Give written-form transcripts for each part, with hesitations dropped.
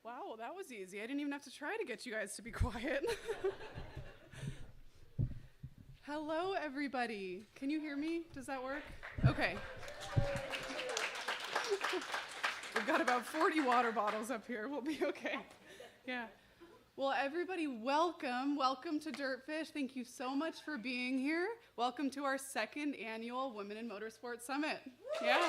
Wow, well, that was easy. I didn't even have to try to get you guys to be quiet. Hello, everybody. Can you hear me? Does that work? Okay. We've got about 40 water bottles up here. We'll be okay. Yeah. Well, everybody, welcome. Welcome to Dirtfish. Thank you so much for being here. Welcome to our second annual Women in Motorsport Summit. Yeah.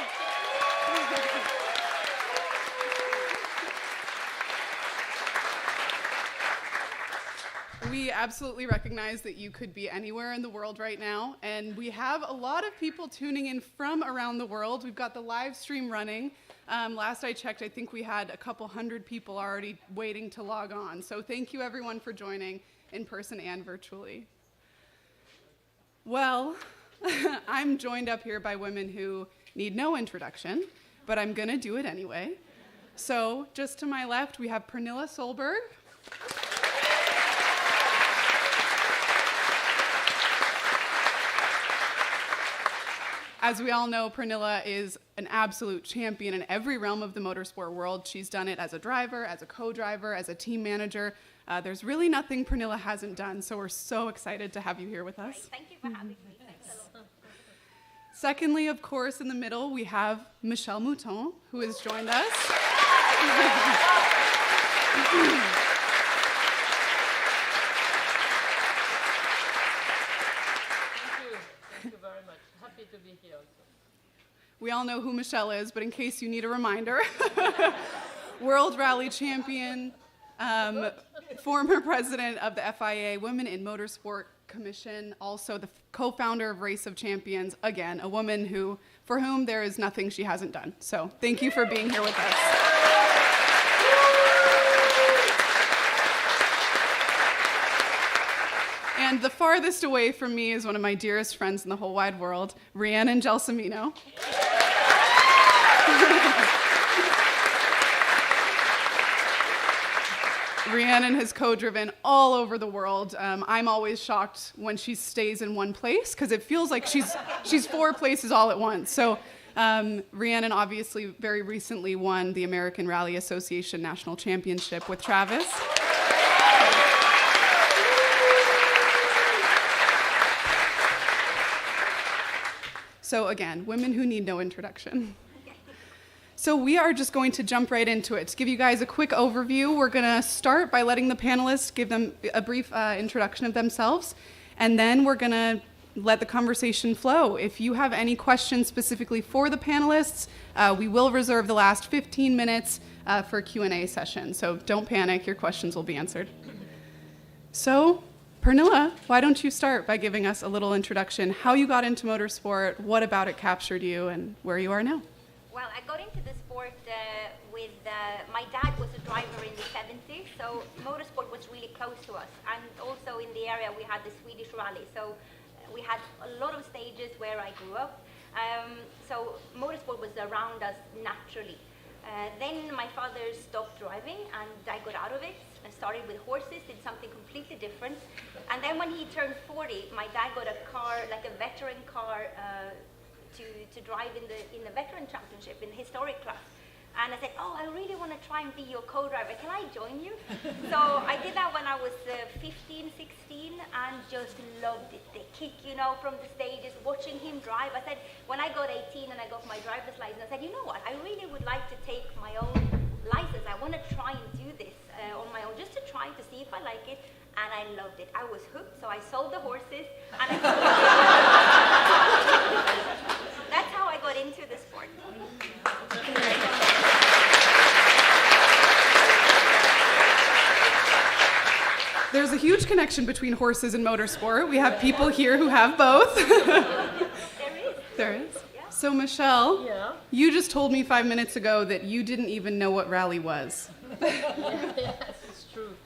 We absolutely recognize that you could be anywhere in the world right now, and we have a lot of people tuning in from around the world. We've got the live stream running. Last I checked, I think we had a couple hundred people already waiting to log on. So thank you everyone for joining in person and virtually. Well, I'm joined up here by women who need no introduction, but I'm gonna do it anyway. So just to my left, we have Pernilla Solberg. As we all know, Pernilla is an absolute champion in every realm of the motorsport world. She's done it as a driver, as a co-driver, as a team manager. There's really nothing Pernilla hasn't done, so we're so excited to have you here with us. Great. Thank you for having me. Thanks a lot. Secondly, of course, in the middle, we have Michelle Mouton, who has joined us. Thank you very much. Happy to be here also. We all know who Michelle is, but in case you need a reminder, World Rally Champion, former president of the FIA Women in Motorsport Commission, also the co-founder of Race of Champions, again, a woman for whom there is nothing she hasn't done. So thank you for being here with us. And the farthest away from me is one of my dearest friends in the whole wide world, Rhiannon Gelsomino. Rhiannon has co-driven all over the world. I'm always shocked when she stays in one place because it feels like she's four places all at once. So Rhiannon obviously very recently won the American Rally Association National Championship with Travis. So again, women who need no introduction. So we are just going to jump right into it. To give you guys a quick overview, we're going to start by letting the panelists give them a brief introduction of themselves, and then we're going to let the conversation flow. If you have any questions specifically for the panelists, we will reserve the last 15 minutes for a Q&A session. So don't panic, your questions will be answered. So, Pernilla, why don't you start by giving us a little introduction, how you got into motorsport, what about it captured you, and where you are now? Well, I got into the sport with, my dad was a driver in the 70s, so motorsport was really close to us. And also in the area we had the Swedish rally, so we had a lot of stages where I grew up. So motorsport was around us naturally. Then my father stopped driving and I got out of it. I started with horses, did something completely different. And then when he turned 40, my dad got a car, like a veteran car, to drive in the veteran championship, in the historic class. And I said, oh, I really want to try and be your co-driver. Can I join you? So I did that when I was 15, 16, and just loved it. The kick, from the stages, watching him drive. I said, when I got 18 and I got my driver's license, I said, you know what? I really would like to take my own license. I want to try and do this on my own, just to try to see if I like it. And I loved it. I was hooked, so I sold the horses. And that's how I got into the sport. There's a huge connection between horses and motorsport. We have people here who have both. There is. Yeah. So Michelle, Yeah. you just told me 5 minutes ago that you didn't even know what rally was. Yes, it's true.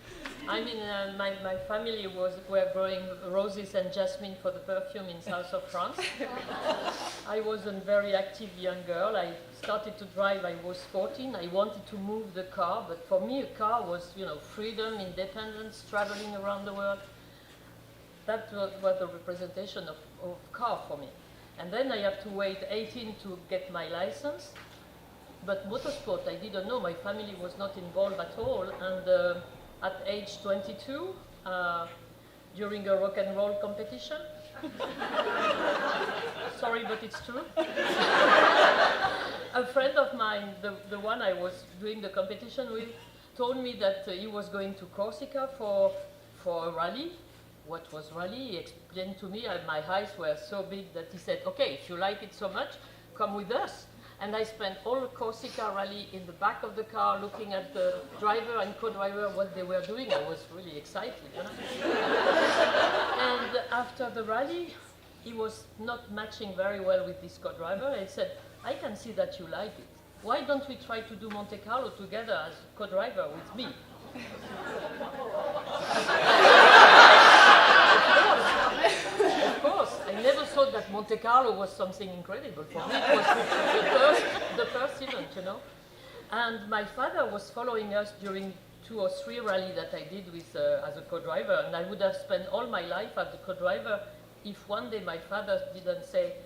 I mean, my family were growing roses and jasmine for the perfume in south of France. I was a very active young girl. I started to drive, I was 14. I wanted to move the car, but for me a car was, freedom, independence, traveling around the world. That was the representation of car for me. And then I have to wait 18 to get my license. But motorsport, I didn't know. My family was not involved at all. And at age 22, during a rock and roll competition, sorry, but it's true. A friend of mine, the one I was doing the competition with, told me that he was going to Corsica for a rally. What was rally? He explained to me, my eyes were so big that he said, okay, if you like it so much, come with us. And I spent all the Corsica rally in the back of the car looking at the driver and co-driver, what they were doing. I was really excited. You know? And after the rally, he was not matching very well with this co-driver. I said, I can see that you like it. Why don't we try to do Monte Carlo together as co-driver with me? Of course, I never thought that Monte Carlo was something incredible. For me, it was the first event, you know. And my father was following us during 2 or 3 rallies that I did with as a co-driver, and I would have spent all my life as a co-driver if one day my father didn't say,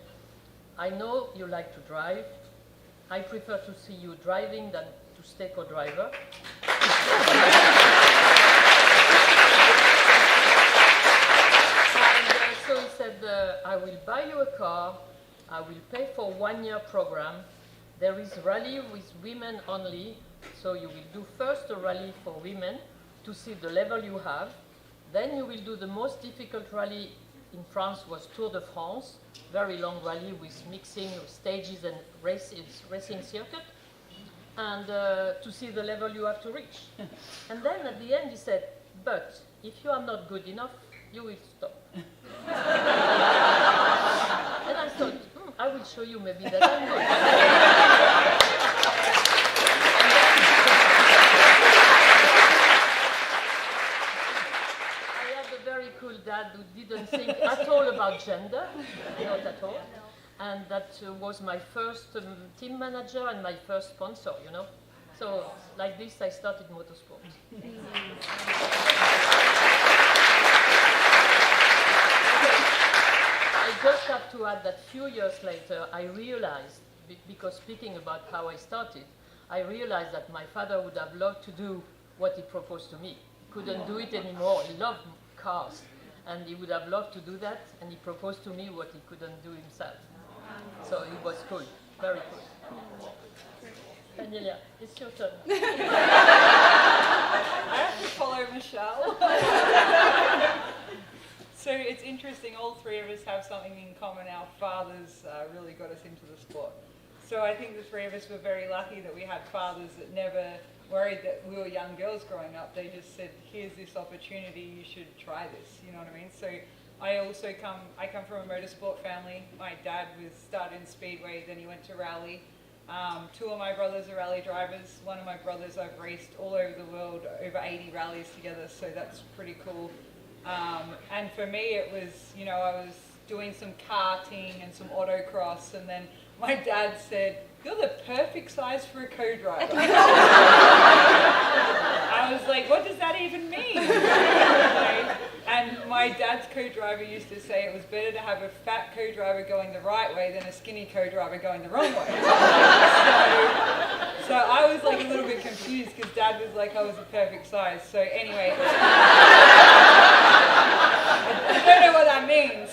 I know you like to drive. I prefer to see you driving than to stay co-driver. So he said, I will buy you a car, I will pay for 1-year program. There is rally with women only, so you will do first a rally for women to see the level you have. Then you will do the most difficult rally in France was Tour de France, very long rally with mixing stages and racing circuit, and to see the level you have to reach. And then at the end he said, but if you are not good enough, you will stop. And I thought, I will show you maybe that I'm good. I had a very cool dad who didn't think at all about gender, not at all. And that was my first team manager and my first sponsor, you know. So like this I started motorsport. I just have to add that few years later, I realized, because speaking about how I started, I realized that my father would have loved to do what he proposed to me. He couldn't do it anymore. He loved cars, and he would have loved to do that, and he proposed to me what he couldn't do himself. So it was cool, very cool. Daniela, it's your turn. I have to follow Michelle. So it's interesting, all 3 of us have something in common. Our fathers really got us into the sport. So I think the 3 of us were very lucky that we had fathers that never worried that we were young girls growing up. They just said, here's this opportunity, you should try this, you know what I mean? So I come from a motorsport family. My dad started in Speedway, then he went to rally. 2 of my brothers are rally drivers. One of my brothers I've raced all over the world, over 80 rallies together, so that's pretty cool. And for me it was, you know, I was doing some karting and some autocross, and then my dad said, you're the perfect size for a co-driver. I was like, what does that even mean? And my dad's co-driver used to say it was better to have a fat co-driver going the right way than a skinny co-driver going the wrong way. So I was like a little bit confused because Dad was like I was the perfect size. So anyway, I don't know what that means.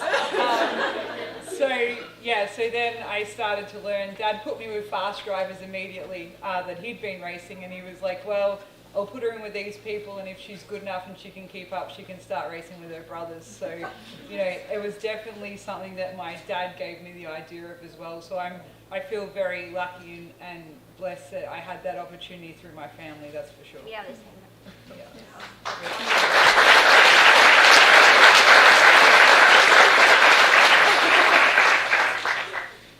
So then I started to learn. Dad put me with fast drivers immediately that he'd been racing, and he was like, well, I'll put her in with these people, and if she's good enough and she can keep up, she can start racing with her brothers. So, you know, it was definitely something that my dad gave me the idea of as well. So I feel very lucky and blessed that I had that opportunity through my family, that's for sure. Yeah, the same. Yeah.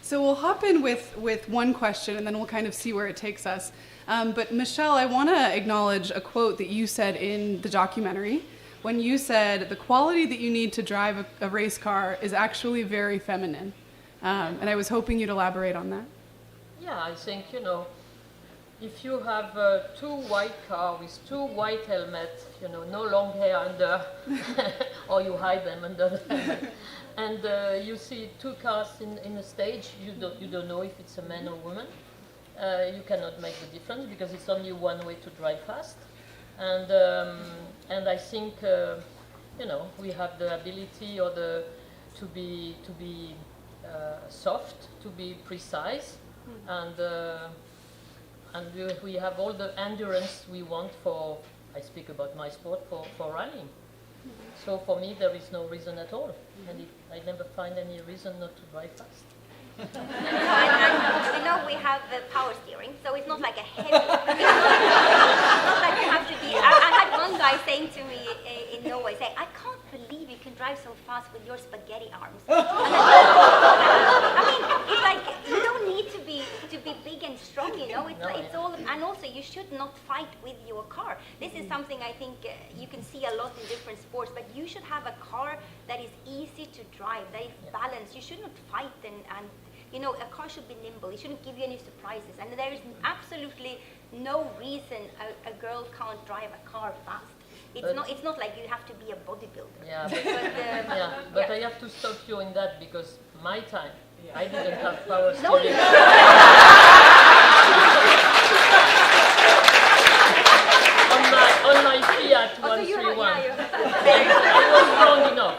So we'll hop in with one question, and then we'll kind of see where it takes us. But Michelle, I want to acknowledge a quote that you said in the documentary when you said the quality that you need to drive a race car is actually very feminine. And I was hoping you'd elaborate on that. Yeah, I think, you know, if you have 2 white cars with 2 white helmets, you know, no long hair under, or you hide them under the helmet, and you see 2 cars in a stage, you don't know if it's a man or woman. you cannot make the difference because it's only one way to drive fast. And I think we have the ability to be soft, to be precise, and we have all the endurance we want for. I speak about my sport for rallying. So for me, there is no reason at all, and I never find any reason not to drive fast. And we have power steering, so it's not like a heavy. It's not like you have to be. I had one guy saying to me in Norway, saying, "I can't believe you can drive so fast with your spaghetti arms." I mean, it's like you don't need to be big and strong, you know. It's all, and also you should not fight with your car. This is something I think you can see a lot in different sports, but you should have a car that is easy to drive, that is balanced. You shouldn't fight and a car should be nimble. It shouldn't give you any surprises. And there is absolutely no reason a girl can't drive a car fast. It's not like you have to be a bodybuilder. Yeah, but I have to stop you in that because my time, I didn't have power steering. No, you don't. on my Fiat 131. I was strong enough.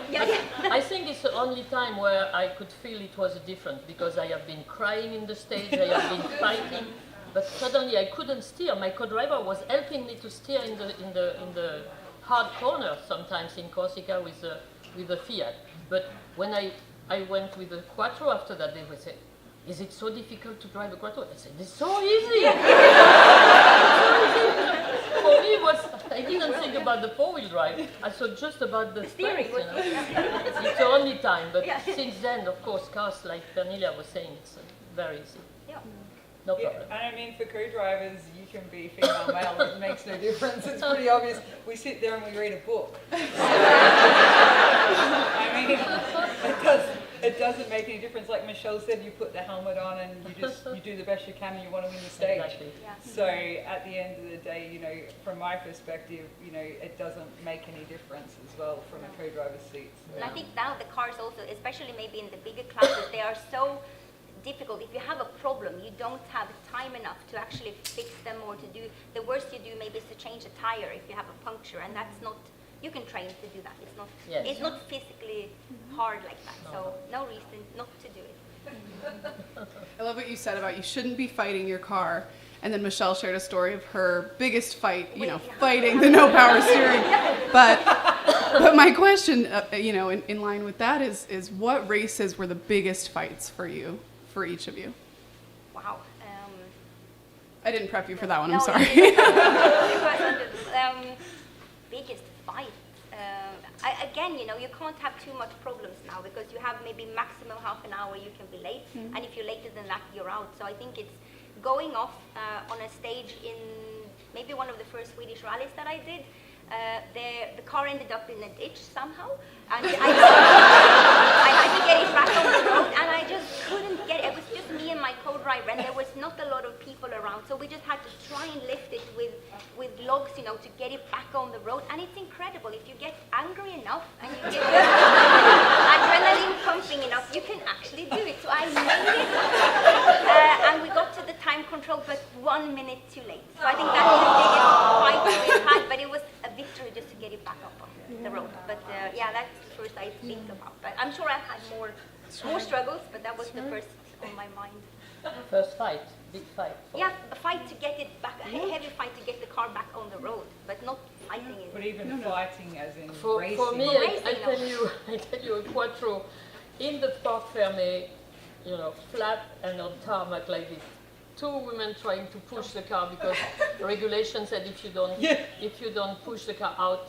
I think it's the only time where I could feel it was different because I have been crying in the stage, I have been fighting, but suddenly I couldn't steer. My co-driver was helping me to steer in the hard corner sometimes in Corsica with the Fiat. But when I went with the Quattro after that, they would say, "Is it so difficult to drive a Quattro?" I said, "It's so easy." For me, I didn't think about the four-wheel drive. I thought just about the steering. It's the only time. But since then, of course, cars, like Pernilla was saying, it's very easy. Yeah. No problem. And I mean, for co-drivers, you can be female, male, it makes no difference. It's pretty obvious. We sit there and we read a book. I mean, it doesn't make any difference. Like Michelle said, you put the helmet on and you do the best you can and you want to win the stage. Exactly. Yeah. So at the end of the day, from my perspective, it doesn't make any difference as well from a co-driver's seat. So. And I think now the cars also, especially maybe in the bigger classes, they are so difficult. If you have a problem, you don't have time enough to actually fix them or to do. The worst you do maybe is to change a tire if you have a puncture, and that's not. You can train to do that. It's not. Yes. It's not physically hard like that. So no reason not to do it. I love what you said about you shouldn't be fighting your car. And then Michelle shared a story of her biggest fight, fighting the no power steering. But my question, in line with that is what races were the biggest fights for you, for each of you? Wow. I didn't prep you for that one. No, I'm sorry. Biggest fight. Again, you can't have too much problems now because you have maybe maximum half an hour you can be late, and if you're later than that, you're out. So I think it's going off on a stage in maybe one of the first Swedish rallies that I did. The car ended up in a ditch somehow, and I had to get it back on the road, and I just couldn't get it. It was just me and my co-driver, and there was not a lot of people around, so we just had to try and lift it with logs, to get it back on the road. And it's incredible if you get angry enough and you get adrenaline pumping enough, you can actually do it. So I made it, and we got to the time control, but 1 minute too late. So I think that's the biggest fight we've had, but it was a victory just to get it back up on the road. But that's the first I think about. But I'm sure I've had more struggles, but that was the first on my mind. First fight, big fight. Yeah, a fight to get it back, a heavy fight to get the car back on the road, but not fighting it. But even fighting as in racing. For me, Racing, I tell you a Quattro in the Parc Fermé, flat and on tarmac like this. Two women trying to push the car because the regulation said if you don't push the car out,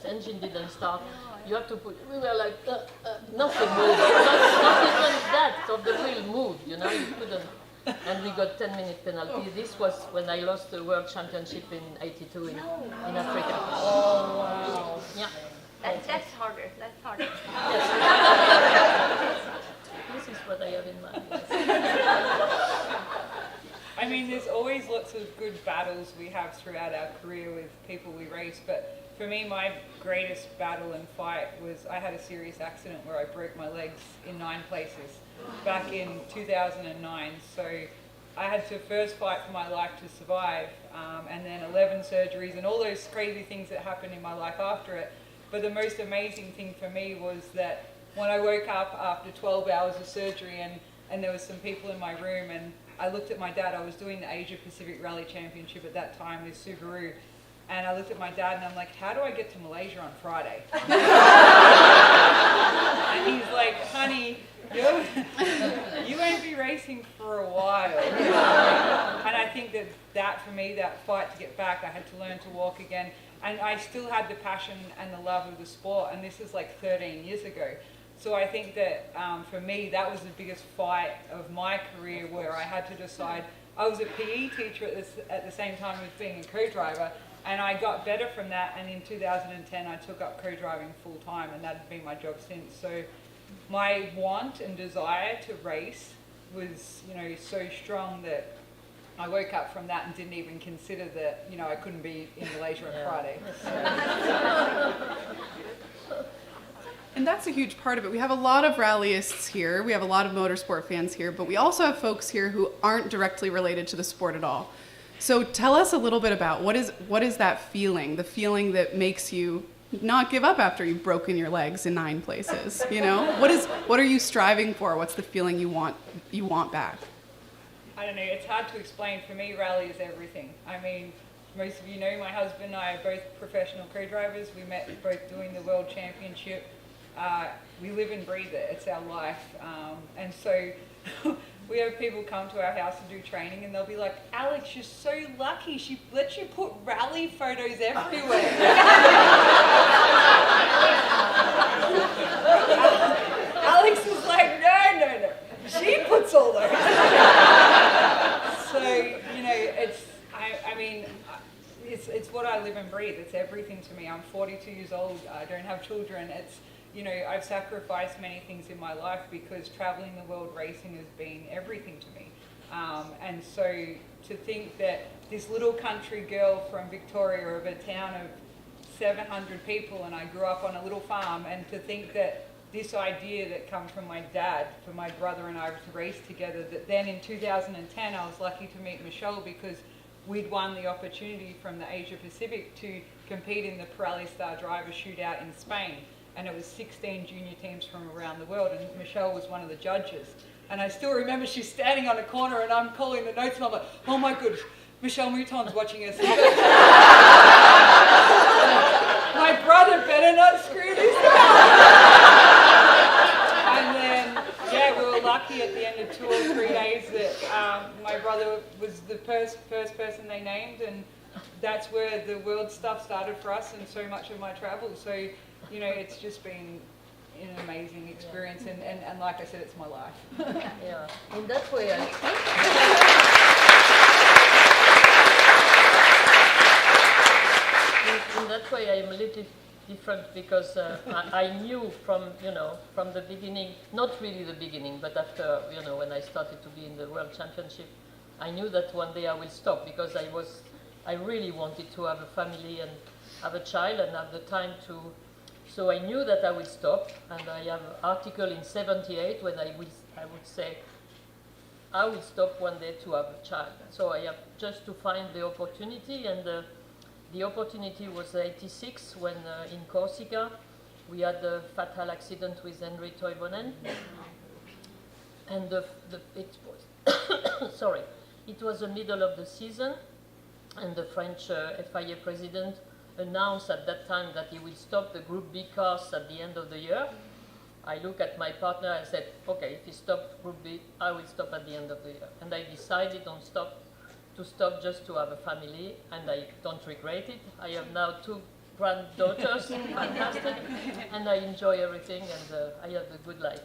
engine didn't start. You have to put. We were like nothing moved. Not even that of the wheel moved. You couldn't. And we got 10-minute penalty. This was when I lost the world championship in '82 in Africa. Oh wow! Yeah. That's harder. That's harder. Yes. This is what I have in mind. I mean, there's always lots of good battles we have throughout our career with people we race, but for me, my greatest battle and fight was I had a serious accident where I broke my legs in 9 places back in 2009. So I had to first fight for my life to survive, and then 11 surgeries and all those crazy things that happened in my life after it. But the most amazing thing for me was that when I woke up after 12 hours of surgery and there was some people in my room, and I looked at my dad. I was doing the Asia Pacific Rally Championship at that time with Subaru, and I looked at my dad and I'm like, how do I get to Malaysia on Friday? And he's like, honey, you won't be racing for a while. And I think that for me, that fight to get back, I had to learn to walk again. And I still had the passion and the love of the sport, and this is like 13 years ago. So I think that for me, that was the biggest fight of my career, where I had to decide. I was a PE teacher at the same time as being a co-driver, and I got better from that. And in 2010, I took up co-driving full time, and that has been my job since. So my want and desire to race was, so strong that I woke up from that and didn't even consider that, I couldn't be in Malaysia on Friday. And that's a huge part of it. We have a lot of rallyists here. We have a lot of motorsport fans here, but we also have folks here who aren't directly related to the sport at all. So tell us a little bit about what is that feeling, the feeling that makes you not give up after you've broken your legs in 9 places, What are you striving for? What's the feeling you want back? I don't know, it's hard to explain. For me, rally is everything. I mean, most of you know my husband and I are both professional co-drivers. We met both doing the World Championship. We live and breathe it. It's our life. And so we have people come to our house to do training, and they'll be like, Alex, you're so lucky. She lets you put rally photos everywhere. Alex is like, no. She puts all those. So, it's what I live and breathe. It's everything to me. I'm 42 years old. I don't have children. It's, I've sacrificed many things in my life because traveling the world racing has been everything to me. And so to think that this little country girl from Victoria, of a town of 700 people, and I grew up on a little farm, and to think that this idea that comes from my dad, for my brother and I to race together, that then in 2010 I was lucky to meet Michelle because we'd won the opportunity from the Asia Pacific to compete in the Pirelli Star Driver Shootout in Spain. And it was 16 junior teams from around the world, and Michelle was one of the judges. And I still remember she's standing on a corner and I'm calling the notes and I'm like, oh my goodness, Michelle Mouton's watching us. My brother better not screw this up. And then, we were lucky at the end of 2 or 3 days that my brother was the first person they named, and that's where the world stuff started for us and so much of my travel. So, it's just been an amazing experience, and like I said, it's my life. Yeah, in that way, I'm a little different because I knew from the beginning, not really the beginning, but after, when I started to be in the World Championship, I knew that one day I will stop because I really wanted to have a family and have a child and have the time to. So I knew that I would stop, and I have an article in 78 when I would say I will stop one day to have a child. So I have just to find the opportunity, and the opportunity was 86 when in Corsica we had a fatal accident with Henry Toivonen, and it was it was the middle of the season, and the French FIA president announced at that time that he will stop the Group B cars at the end of the year. I looked at my partner and said, okay, if he stops Group B, I will stop at the end of the year. And I decided to stop just to have a family, and I don't regret it. I have now 2 granddaughters, fantastic, and I enjoy everything, and I have a good life.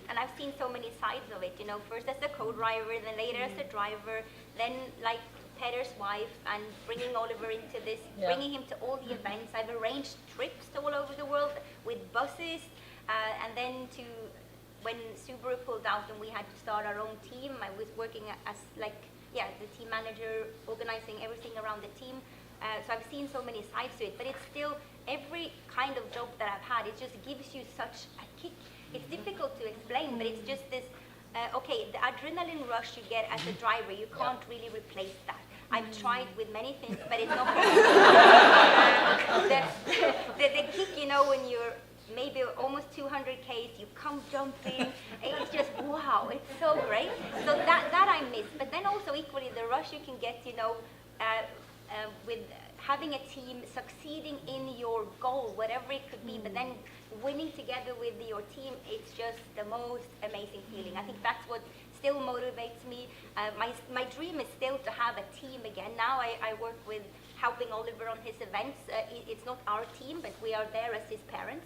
And I've seen so many sides of it, first as a co-driver, then later as a driver, then like Peter's wife, and bringing Oliver into this, bringing him to all the events. I've arranged trips all over the world with buses, and then when Subaru pulled out and we had to start our own team, I was working as the team manager, organizing everything around the team. So I've seen so many sides to it, but it's still every kind of job that I've had, it just gives you such a kick. It's difficult to explain, but it's just this, okay, the adrenaline rush you get as a driver, you can't really replace that. I've tried with many things, but it's not possible. The kick, you know, when you're maybe almost 200 Ks, you come jumping, it's just, wow, it's so great. So that I miss. But then also equally the rush you can get, you know, with having a team succeeding in your goal, whatever it could be, but then winning together with your team, it's just the most amazing feeling. I think that's what still motivates me. My dream is still to have a team again. Now I work with helping Oliver on his events. It's not our team, but we are there as his parents.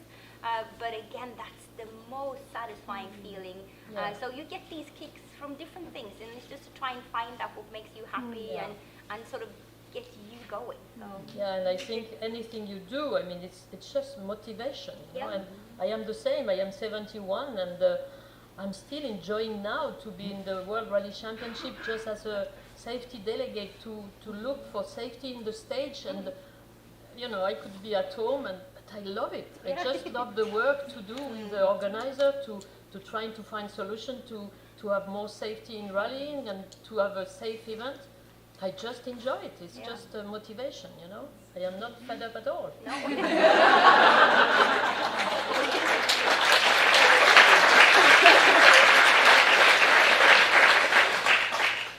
But again, that's the most satisfying feeling. So you get these kicks from different things, and it's just to try and find out what makes you happy and sort of get you going. So. Yeah, and I think anything you do, I mean, it's just motivation. You know? And I am the same. I am 71, and I'm still enjoying now to be in the World Rally Championship just as a safety delegate to look for safety in the stage. And you know, I could be at home, but I love it. I just love the work to do with the organizer to trying to find solution to have more safety in rallying and to have a safe event. I just enjoy it. It's just a motivation, you know. I am not fed up at all. No.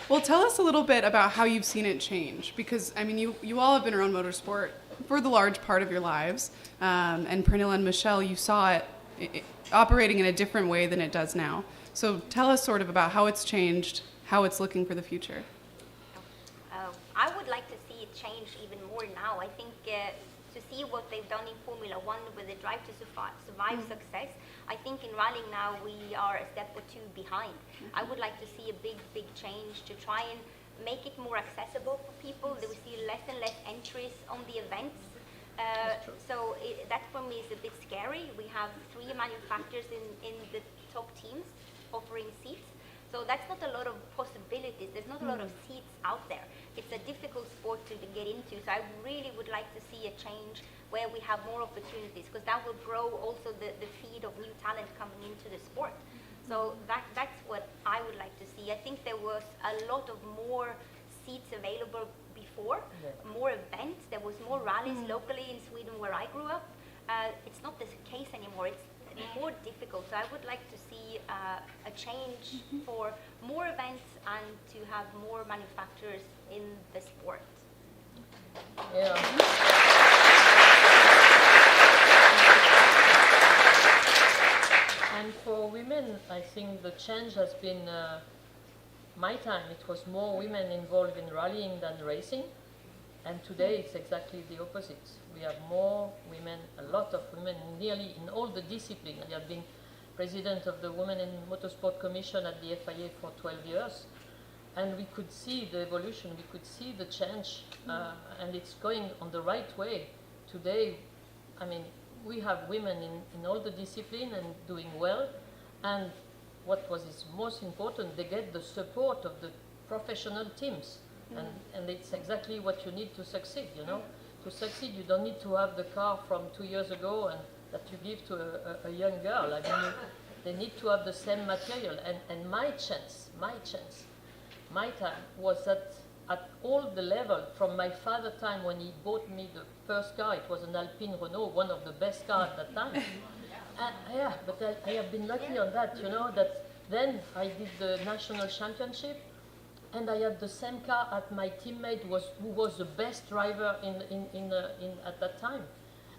Well, tell us a little bit about how you've seen it change, because, I mean, you all have been around motorsport for the large part of your lives, and Pernilla and Michelle, you saw it operating in a different way than it does now. So tell us sort of about how it's changed, how it's looking for the future. I would like to see it change even more now. I think to see what they've done in Formula One with the Drive to Survive success, I think in rallying now we are a step or two behind. I would like to see a big change to try and make it more accessible for people. That we see less and less entries on the events. So that for me is a bit scary. We have 3 manufacturers in the top teams offering seats. So that's not a lot of possibilities. There's not a lot of seats out there. It's a difficult sport to get into. So I really would like to see a change where we have more opportunities, because that will grow also the feed of new talent coming into the sport. So that's what I would like to see. I think there was a lot of more seats available before, more events. There was more rallies locally in Sweden where I grew up. It's not the case anymore. It's more difficult. So I would like to see a change for more events and to have more manufacturers in the sport. Yeah. And for women, I think the change has been, my time, it was more women involved in rallying than racing. And today it's exactly the opposite. We have more women, a lot of women, nearly in all the disciplines. I have been president of the Women in Motorsport Commission at the FIA for 12 years. And we could see the evolution, we could see the change, and it's going on the right way. Today, I mean, we have women in all the disciplines and doing well. And what is most important, they get the support of the professional teams. And it's exactly what you need to succeed, you know. To succeed, you don't need to have the car from 2 years ago and that you give to a young girl. I mean, they need to have the same material. And my time was that at all the level, from my father time when he bought me the first car, it was an Alpine Renault, one of the best cars at that time. But I have been lucky on that, you know, that then I did the national championship. And I had the same car as my teammate who was the best driver at that time.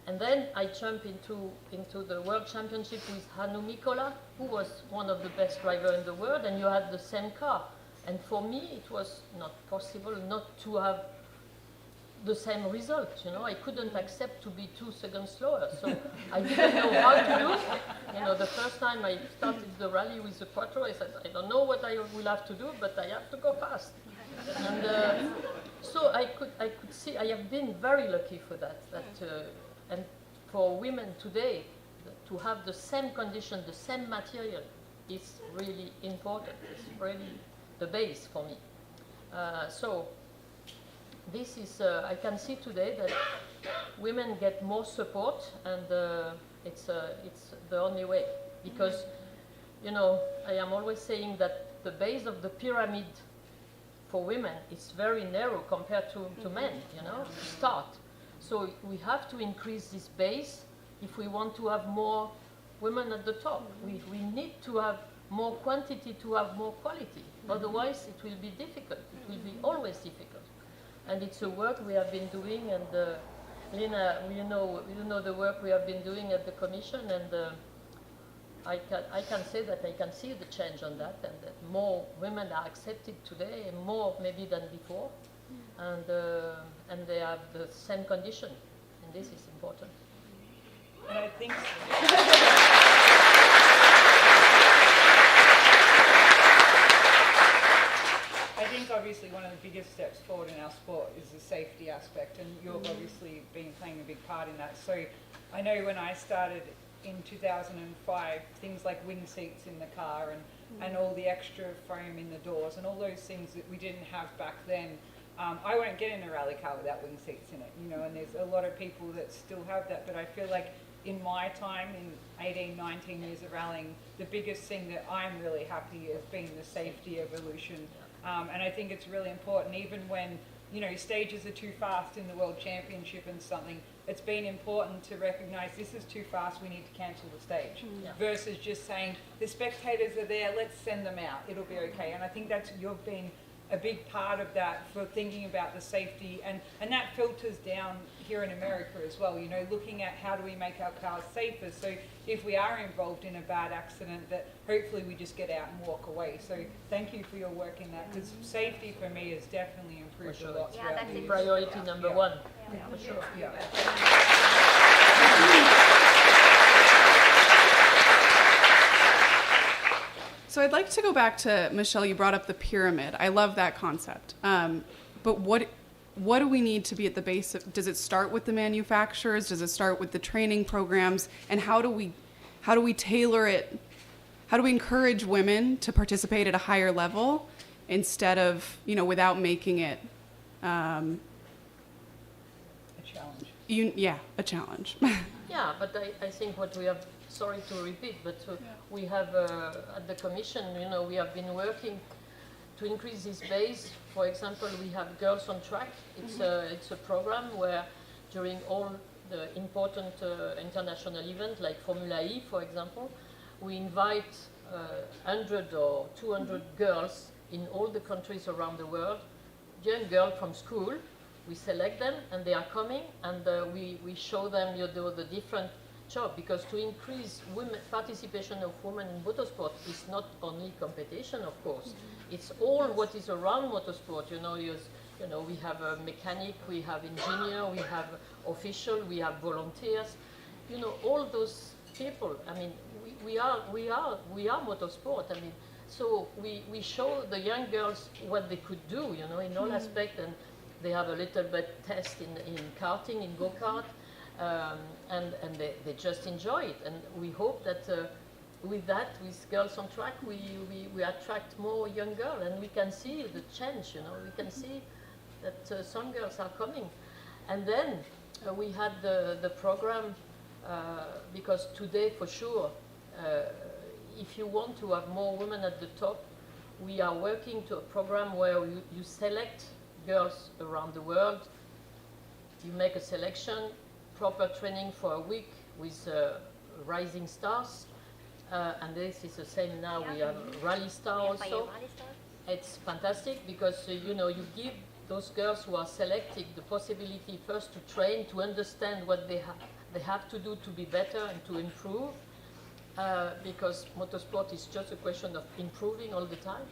And then I jumped into the World Championship with Hannu Mikkola, who was one of the best drivers in the world, and you had the same car. And for me, it was not possible not to have the same result, you know. I couldn't accept to be 2 seconds slower, so I didn't know how to do. You know, the first time I started the rally with the Quattro, I said, I don't know what I will have to do, but I have to go fast. And so I could see, I have been very lucky for that. And for women today, to have the same condition, the same material, is really important. It's really the base for me. So this is, I can see today that women get more support, and it's the only way. Because, you know, I am always saying that the base of the pyramid for women is very narrow compared to men, you know, to start. So we have to increase this base if we want to have more women at the top. We need to have more quantity to have more quality. Otherwise, it will be difficult. It will be always difficult. And it's a work we have been doing, and Lina, you know the work we have been doing at the Commission, and I can say that I can see the change on that, and that more women are accepted today, and more maybe than before, and they have the same condition, and this is important. And I think obviously one of the biggest steps forward in our sport is the safety aspect, and you've obviously been playing a big part in that. So I know when I started in 2005, things like wing seats in the car and all the extra foam in the doors and all those things that we didn't have back then. I won't get in a rally car without wing seats in it, you know, and there's a lot of people that still have that, but I feel like in my time, in 18, 19 years of rallying, the biggest thing that I'm really happy has been the safety evolution. And I think it's really important, even when, you know, stages are too fast in the World Championship and something, it's been important to recognise this is too fast, we need to cancel the stage, versus just saying, the spectators are there, let's send them out, it'll be okay. And I think that's, you've been a big part of that for thinking about the safety, and that filters down here in America as well, you know, looking at how do we make our cars safer, so if we are involved in a bad accident, that hopefully we just get out and walk away. So thank you for your work in that, because safety for me has definitely improved a lot. Yeah, that's it. Priority number one, for sure. So I'd like to go back to, Michelle, you brought up the pyramid. I love that concept. But what do we need to be at the base of, does it start with the manufacturers? Does it start with the training programs? And how do we tailor it? How do we encourage women to participate at a higher level instead of, you know, without making it A challenge. A challenge. Yeah, but I think what we have, sorry to repeat, but we have at the Commission, you know, we have been working to increase this base. For example, we have Girls on Track. It's a program where during all the important international events like Formula E, for example, we invite 100 or 200 girls in all the countries around the world, young girls from school. We select them and they are coming, and we show them, you know, the different job, because to increase women participation of women in motorsport is not only competition, of course. It's all what is around motorsport. You know, we have a mechanic, we have engineer, we have official, we have volunteers. You know, all those people. I mean, we are motorsport. I mean, so we show the young girls what they could do. You know, in all aspects, and they have a little bit test in karting, in go-kart. And they just enjoy it, and we hope that with Girls on Track, we attract more young girls, and we can see the change. You know, we can see that some girls are coming, and then we had the program because today, for sure, if you want to have more women at the top, we are working to a program where you select girls around the world. You make a selection. Proper training for a week with rising stars, and this is the same now. We have rally star also. It's fantastic because you know, you give those girls who are selected the possibility first to train, to understand what they have to do to be better and to improve, because motorsport is just a question of improving all the time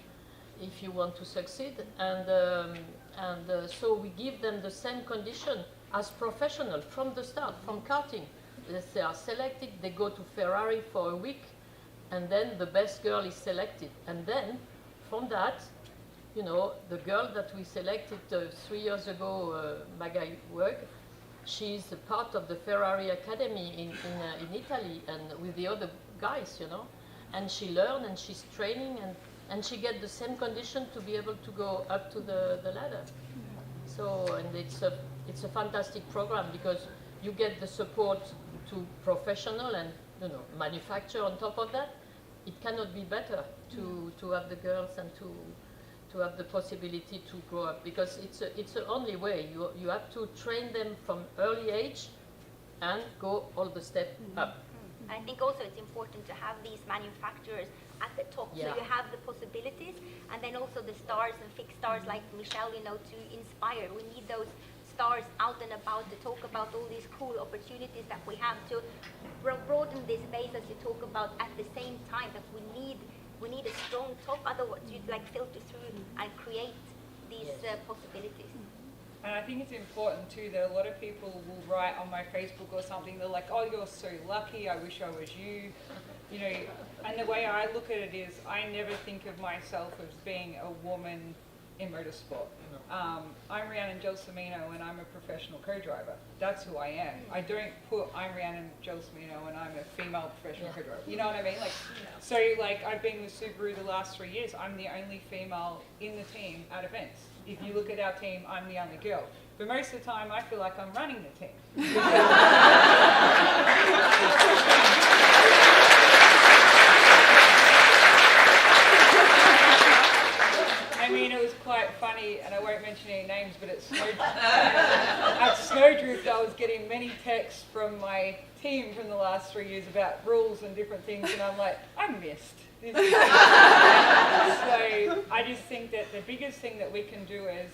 if you want to succeed, and so we give them the same condition as professional from the start, from karting. They are selected, they go to Ferrari for a week, and then the best girl is selected. And then, from that, you know, the girl that we selected 3 years ago, Magai Work, she's a part of the Ferrari Academy in Italy, and with the other guys, you know. And she learns, and she's training, and she gets the same condition to be able to go up to the ladder. So, and it's a fantastic program because you get the support to professional and manufacture on top of that. It cannot be better to have the girls and to have the possibility to grow up, because it's the only way. You have to train them from early age and go all the step up. I think also it's important to have these manufacturers at the top, so you have the possibilities, and then also the stars and fixed stars like Michelle, to inspire. We need those stars out and about to talk about all these cool opportunities that we have to broaden this base, as you talk about, at the same time that we need a strong top, otherwise you'd filter through and create these possibilities. And I think it's important too that a lot of people will write on my Facebook or something, they're like, oh, you're so lucky, I wish I was you. And the way I look at it is, I never think of myself as being a woman in motorsport. I'm Rhiannon Gelsomino and I'm a professional co-driver. That's who I am. I don't put I'm Rhiannon Gelsomino and I'm a female professional co-driver. You know what I mean? So I've been with Subaru the last 3 years. I'm the only female in the team at events. If you look at our team, I'm the only girl. But most of the time, I feel like I'm running the team. I mean, it was quite funny, and I won't mention any names, but at Snowdrift, I was getting many texts from my team from the last 3 years about rules and different things, and I'm like, I'm missed. So I just think that the biggest thing that we can do as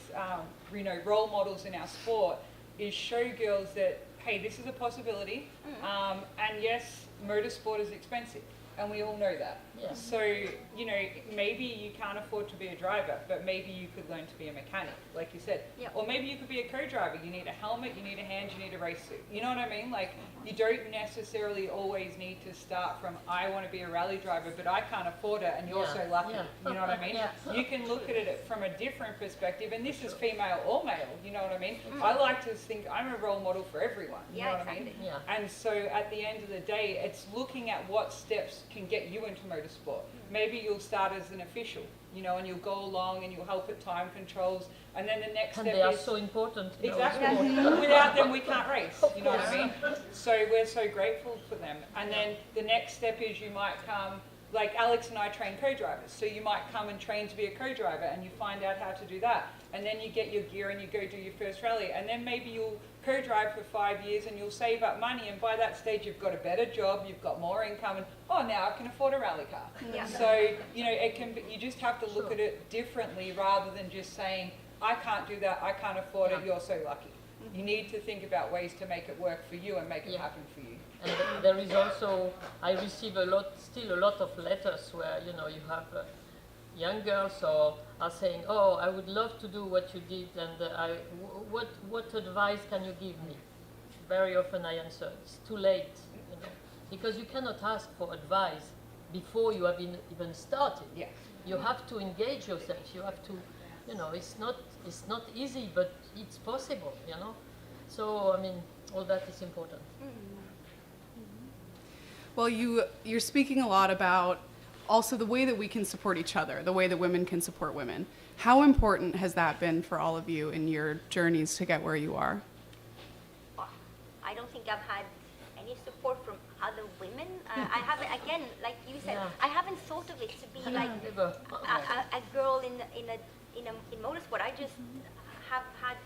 role models in our sport is show girls that, hey, this is a possibility, and yes, motorsport is expensive, and we all know that. Yeah. So, maybe you can't afford to be a driver, but maybe you could learn to be a mechanic, like you said. Yep. Or maybe you could be a co-driver. You need a helmet, you need a hand, you need a race suit. You know what I mean? You don't necessarily always need to start from, I want to be a rally driver, but I can't afford it, and you're so lucky. Yeah. You know what I mean? Yeah. You can look at it from a different perspective, and this is female or male, you know what I mean? I like to think I'm a role model for everyone, you know what I mean? Yeah. And so at the end of the day, it's looking at what steps can get you into motorsport. Maybe you'll start as an official, and you'll go along and you'll help at time controls, and then the next And step they are is... so important. Exactly. Without them, we can't race, you know what I mean? So we're so grateful for them. And then the next step is you might come, like Alex and I train co-drivers, so you might come and train to be a co-driver, and you find out how to do that. And then you get your gear and you go do your first rally, and then maybe you'll co-drive for 5 years and you'll save up money, and by that stage you've got a better job, you've got more income, and now I can afford a rally car. Yeah. So, it can be, you just have to look at it differently rather than just saying, I can't do that, I can't afford it, you're so lucky. You need to think about ways to make it work for you and make it happen for you. And there is also, I receive still a lot of letters where, you have young girls are saying, oh, I would love to do what you did, and what advice can you give me? Very often I answer, it's too late, because you cannot ask for advice before you have even started. Yeah. You have to engage yourself. You have to, it's not easy, but it's possible. So I mean, all that is important. Well, you're speaking a lot about also the way that we can support each other, the way that women can support women. How important has that been for all of you in your journeys to get where you are? I don't think I've had any support from other women. I haven't, again, like you said, I haven't thought of it to be like a girl in motorsport. I just have had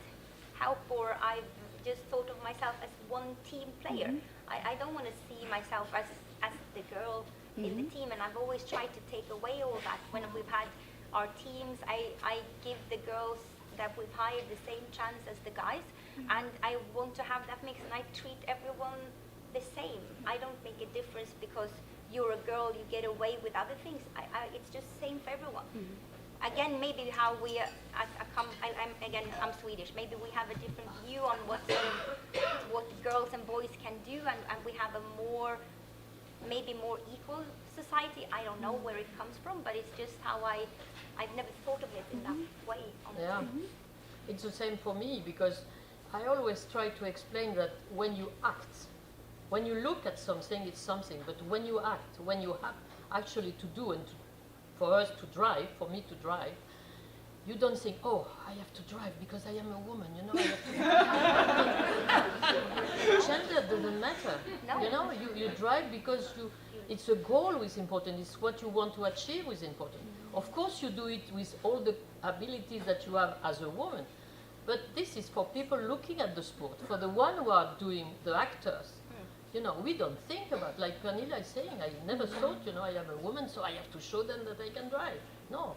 help, or I've just thought of myself as one team player. I don't want to see myself as the girl in the team, and I've always tried to take away all that. When we've had our teams, I give the girls that we've hired the same chance as the guys, and I want to have that mix, and I treat everyone the same. I don't make a difference because you're a girl, you get away with other things. It's just same for everyone. Again, maybe how we I'm Swedish. Maybe we have a different view on what girls and boys can do, and we have a maybe more equal society. I don't know where it comes from, but it's just how I've never thought of it in that way. It's the same for me, because I always try to explain that when you act, when you look at something, it's something, but when you act, when you have actually to do, and for us to drive, for me to drive, you don't think, oh, I have to drive because I am a woman, you know. I have to gender doesn't matter. No. You know, you drive because it's a goal is important. It's what you want to achieve is important. Of course, you do it with all the abilities that you have as a woman. But this is for people looking at the sport. For the one who are doing the actors, you know, we don't think about, like Pernilla is saying, I never thought, you know, I am a woman, so I have to show them that I can drive. No,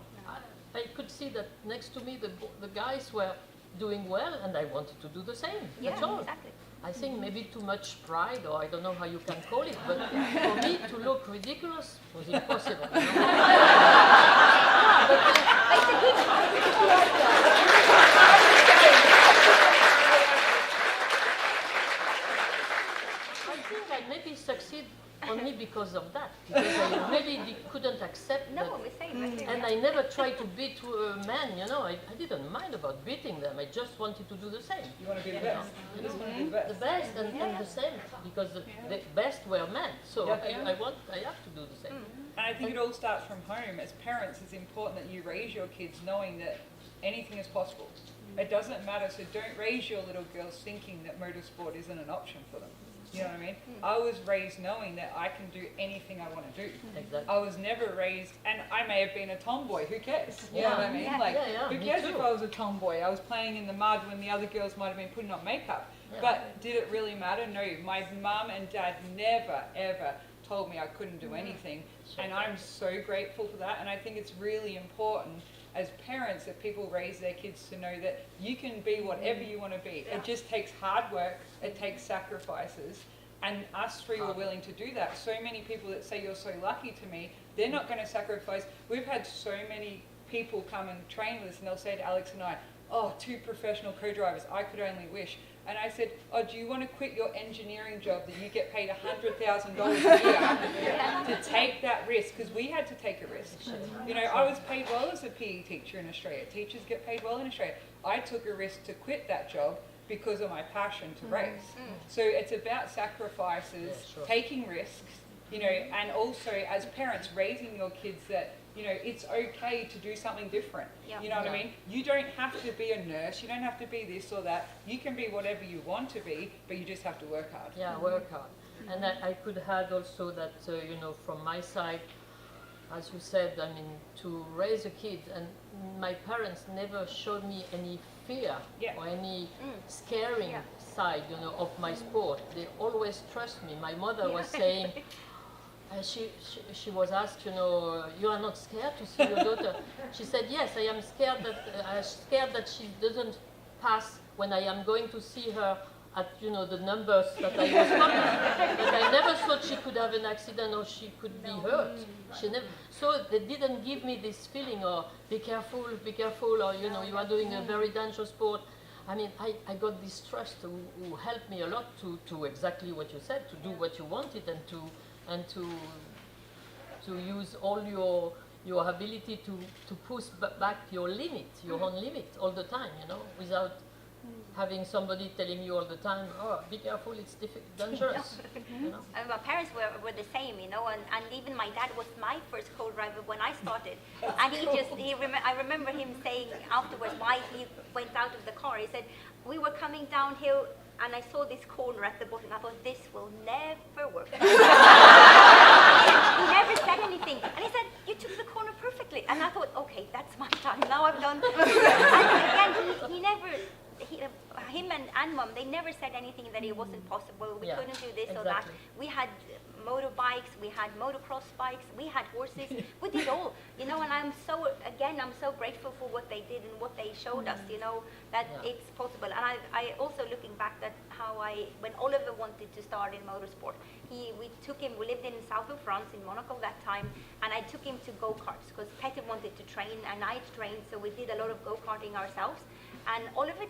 I could see that next to me the guys were doing well, and I wanted to do the same. That's all. Exactly. I think maybe too much pride, or I don't know how you can call it, but for me to look ridiculous was impossible. You know? I think I maybe succeed only because of that, because I really couldn't accept that. No, the same. And I never tried to beat men, you know. I didn't mind about beating them. I just wanted to do the same. You want to be the best. You just want to be the best. The best and the same, because the best were men. So I have to do the same. And I think it all starts from home. As parents, it's important that you raise your kids knowing that anything is possible. It doesn't matter, so don't raise your little girls thinking that motorsport isn't an option for them. You know what I mean? I was raised knowing that I can do anything I want to do. Exactly. I was never raised, and I may have been a tomboy, who cares? You know what I mean? Yeah. Like, who me cares too. if I was a tomboy? I was playing in the mud when the other girls might have been putting on makeup. Yeah. But did it really matter? No. My mum and dad never, ever told me I couldn't do anything. And I'm so grateful for that. And I think it's really important as parents that people raise their kids to know that you can be whatever you want to be. It just takes hard work. It takes sacrifices. And us three were willing to do that. So many people that say you're so lucky to me, they're not going to sacrifice. We've had so many people come and train with us, and they'll say to Alex and I, oh, 2 professional co-drivers, I could only wish. And I said, oh, do you want to quit your engineering job that you get paid $100,000 a year to take that risk? Because we had to take a risk. You know, I was paid well as a PE teacher in Australia. Teachers get paid well in Australia. I took a risk to quit that job because of my passion to race. So it's about sacrifices, taking risks, you know, and also as parents raising your kids that, you know, it's okay to do something different. Yeah. You know what I mean? You don't have to be a nurse, you don't have to be this or that. You can be whatever you want to be, but you just have to work hard. Yeah, work hard. And I could add also that, you know, from my side, as you said, I mean, to raise a kid, and my parents never showed me any fear or any scaring side, you know, of my sport. They always trust me. My mother was saying, she was asked, you know, you are not scared to see your daughter? She said, yes, I am scared that she doesn't pass when I am going to see her at, you know, the numbers that I was coming. But I never thought she could have an accident or she could be hurt. She never. So they didn't give me this feeling of be careful, or, you know, you are doing a very dangerous sport. I mean, I got this trust who helped me a lot to exactly what you said, to do what you wanted and to use all your ability to push back your limit, your own limit all the time, you know, without having somebody telling you all the time, oh, be careful, it's dangerous. You know? And my parents were the same, you know, and even my dad was my first co-driver when I started. And I remember him saying afterwards why he went out of the car. He said, we were coming downhill and I saw this corner at the bottom. I thought, this will never work. He never said anything. And he said, you took the corner perfectly. And I thought, okay, that's my time. Now I've done. And again, he never, him and Mum, they never said anything that it wasn't possible. We couldn't do this or that. We had motorbikes, we had motocross bikes, we had horses. We did all, you know, and I'm so grateful for what they did and what they showed us, you know, that it's possible. And I also looking back at how when Oliver wanted to start in motorsport, we lived in south of France, in Monaco that time, and I took him to go-karts because Peter wanted to train and I trained, so we did a lot of go-karting ourselves. And Oliver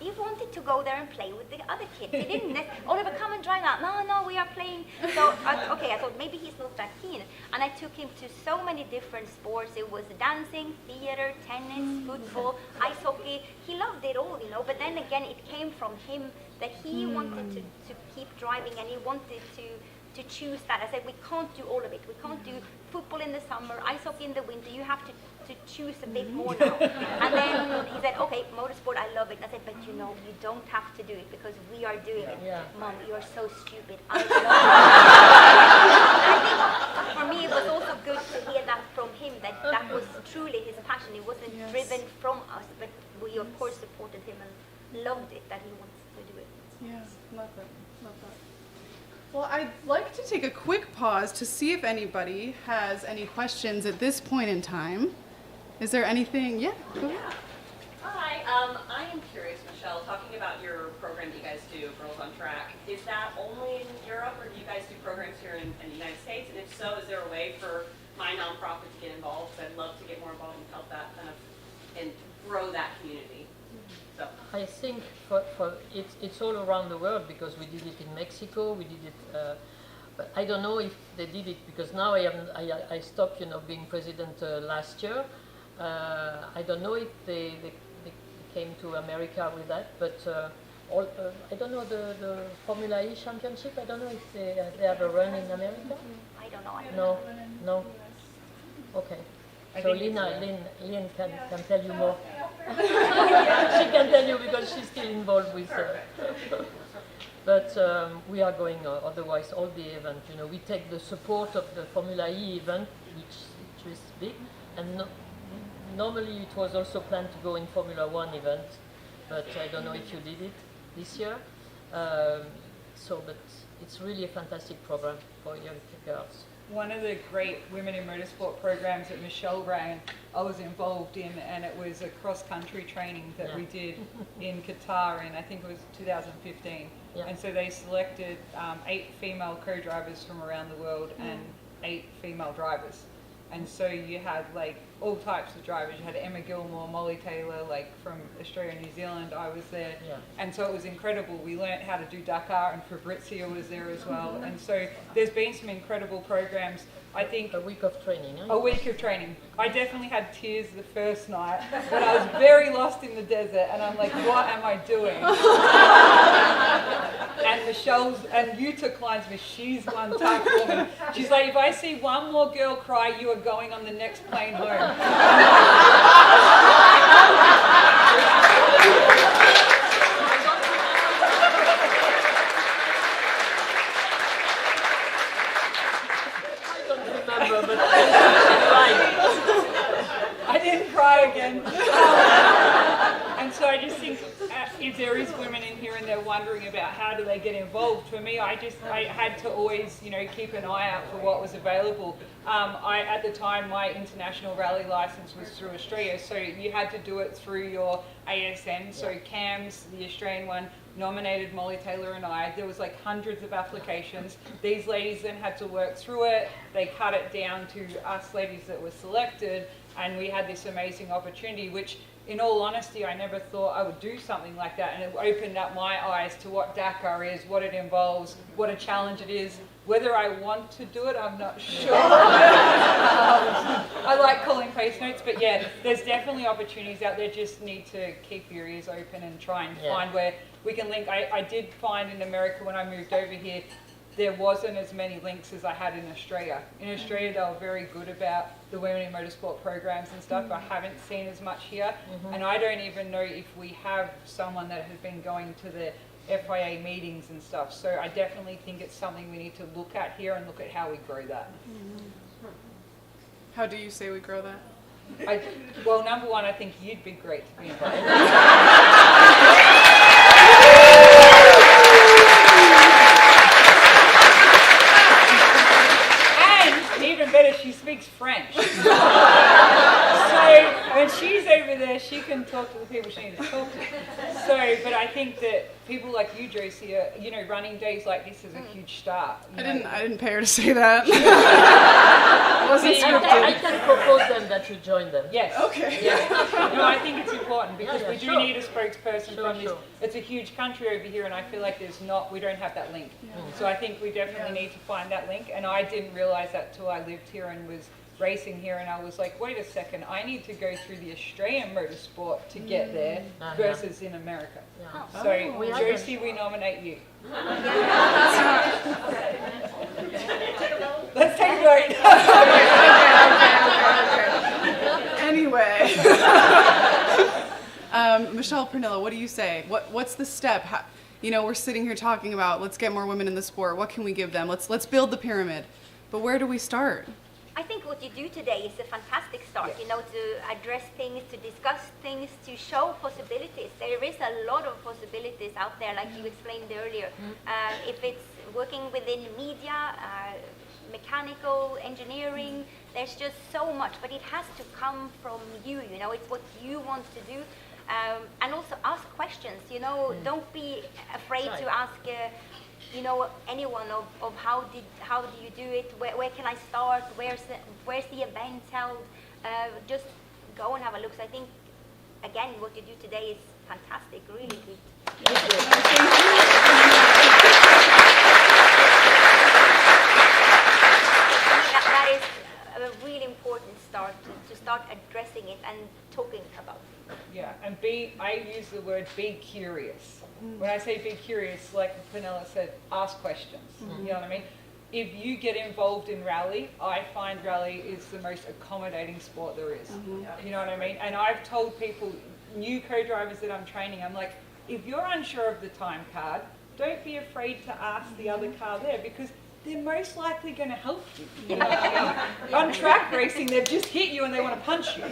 he wanted to go there and play with the other kids. He didn't, Oliver, come and drive out. No, we are playing. So, I thought maybe he's not that keen. And I took him to so many different sports. It was dancing, theater, tennis, football, ice hockey. He loved it all, you know. But then again, it came from him that he wanted to keep driving and he wanted to choose that. I said, we can't do all of it. We can't do football in the summer, ice hockey in the winter. You have to to choose a bit more now. And then he said, okay, motorsport, I love it. And I said, but you know, you don't have to do it because we are doing it. Yeah. Mom, you are so stupid. I love it. I think for me, it was also good to hear that from him, that that was truly his passion. It wasn't driven from us, but we, of course, supported him and loved it that he wants to do it. Yeah, love that. Love that. Well, I'd like to take a quick pause to see if anybody has any questions at this point in time. Is there anything? Yeah, go ahead. Hi, I am curious, Michelle, talking about your program that you guys do, Girls on Track, is that only in Europe or do you guys do programs here in the United States? And if so, is there a way for my nonprofit to get involved? Because I'd love to get more involved and help that kind of, and grow that community. So. I think it's all around the world because we did it in Mexico, we did it, but I don't know if they did it because now I stopped, being president last year. I don't know if they came to America with that, but I don't know the Formula E championship. I don't know if they have a run in America. I don't know. No. Okay. So Lynn can tell you more. She can tell you because she's still involved with but we are going otherwise all the event. We take the support of the Formula E event, which is big, and normally it was also planned to go in Formula 1 event, but I don't know if you did it this year. But it's really a fantastic program for young girls. One of the great Women in Motorsport programs that Michelle ran, I was involved in, and it was a cross-country training that we did in Qatar in, I think it was 2015. Yeah. And so they selected 8 female co-drivers from around the world and 8 female drivers. And so you had all types of drivers. You had Emma Gilmore, Molly Taylor, from Australia and New Zealand. I was there. Yeah. And so it was incredible. We learnt how to do Dakar, and Fabrizio was there as well. And so there's been some incredible programs. I think a week of training. A week of training. I definitely had tears the first night when I was very lost in the desert, and I'm like, what am I doing? And you took lines with, she's one tough woman. She's like, if I see one more girl cry, you are going on the next plane home. I didn't cry again. And so I just think if there is women in here and they're wondering about how do they get involved, for me, I had to always, keep an eye out for what was available. At the time, my international rally license was through Australia, so you had to do it through your ASN. So CAMS, the Australian one, nominated Molly Taylor and I. There was hundreds of applications. These ladies then had to work through it. They cut it down to us ladies that were selected, and we had this amazing opportunity, which in all honesty, I never thought I would do something like that, and it opened up my eyes to what Dakar is, what it involves, what a challenge it is. Whether I want to do it, I'm not sure. I like calling pace notes, but yeah, there's definitely opportunities out there. Just need to keep your ears open and try and find where we can link. I did find in America when I moved over here, there wasn't as many links as I had in Australia. In Australia, they were very good about the Women in Motorsport programs and stuff. I haven't seen as much here. And I don't even know if we have someone that has been going to the FIA meetings and stuff. So I definitely think it's something we need to look at here and look at how we grow that. How do you say we grow that? Well, number one, I think you'd be great to be involved. Even better, she speaks French. So when she's over there, she can talk to the people she needs to talk to. But I think that people like you, Josie, running days like this is a huge start. I didn't pay her to say that. I can propose them that you join them. Yes. Okay. Yeah. No, I think it's important because we do need a spokesperson from this. It's a huge country over here, and I feel like we don't have that link. So I think we definitely need to find that link. And I didn't realize that till I lived here and was racing here, and I was like, wait a second, I need to go through the Australian motorsport to get there versus in America. So Josie, we nominate you. Let's take a vote. Anyway. Pernilla, what do you say? What's the step? You know, we're sitting here talking about let's get more women in the sport. What can we give them? Let's build the pyramid. But where do we start? I think what you do today is a fantastic start, you know, to address things, to discuss things, to show possibilities. There is a lot of possibilities out there, like you explained earlier. If it's working within media, mechanical engineering, there's just so much, but it has to come from you, you know, it's what you want to do. And also ask questions, you know, don't be afraid to ask you know, anyone of how do you do it, where can I start, where's the event held, just go and have a look. So I think, again, what you do today is fantastic, really good. That is a really important start, to start addressing it and talking about it. Yeah, and I use the word be curious. When I say be curious, like Panelist said, ask questions. You know what I mean? If you get involved in rally, I find rally is the most accommodating sport there is. You know what I mean? And I've told people, new co-drivers that I'm training, I'm like, if you're unsure of the time card, don't be afraid to ask the other car there, because they're most likely going to help you. You know what I mean? On track racing, they've just hit you and they want to punch you.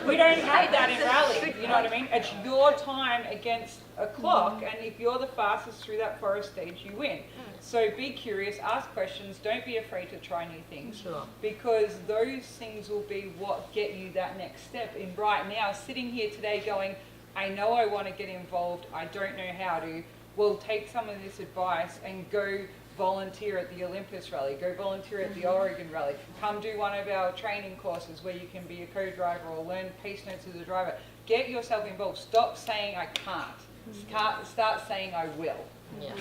We don't have that in rally, you know what I mean? It's your time against a clock, and if you're the fastest through that forest stage, you win. So be curious, ask questions, don't be afraid to try new things. Sure. Because those things will be what get you that next step. In right now, sitting here today going, I know I want to get involved, I don't know how to. Well, take some of this advice and go volunteer at the Olympus Rally, go volunteer at the Oregon Rally, come do one of our training courses where you can be a co-driver or learn pace notes as a driver. Get yourself involved. Stop saying I can't. Start saying I will. Yeah.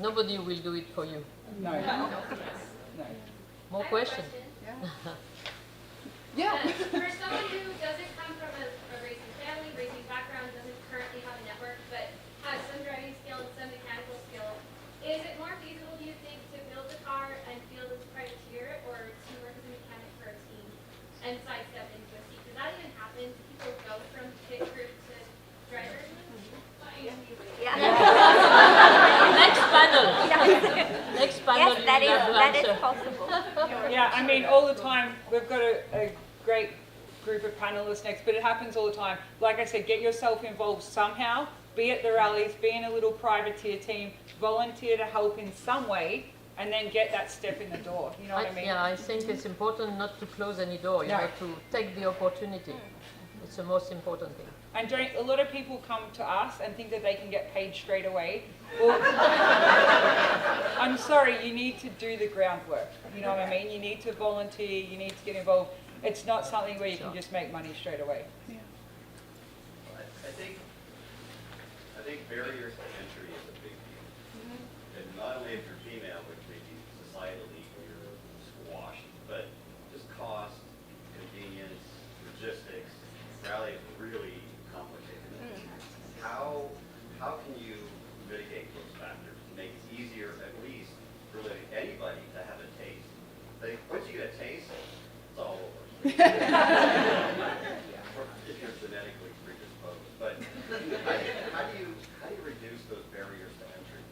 Nobody will do it for you. No. More questions? Yeah. For someone who doesn't come from a racing family, racing background, doesn't currently have a network, but has some driving skill and some mechanical skill, is it more feasible, do you think, to build a car and field its privateer, or to work as a mechanic for a team and sidestep into a seat? Does that even happen? Do people go from pit crew to driver? Yeah. Next panel. Next panel. Yes, that is possible. Yeah, I mean, all the time, we've got a great group of panelists next, but it happens all the time. Like I said, get yourself involved somehow, be at the rallies, be in a little privateer team, volunteer to help in some way, and then get that step in the door. You know what I mean? Yeah, I think it's important not to close any door, you know, to take the opportunity. It's the most important thing. And a lot of people come to us and think that they can get paid straight away. Well, I'm sorry, you need to do the groundwork. You know what I mean? You need to volunteer, you need to get involved. It's not something where you can just make money straight away. Yeah. I think barriers to entry is a big deal. And not only if you're female, which maybe societally you're squashed, but just cost, convenience, logistics, rally is really complicated. How can you mitigate those factors to make it easier, at least, for really anybody to have a taste? Once you get a taste, it's all over. Or if you're genetically predisposed. But how do you reduce those barriers to entry?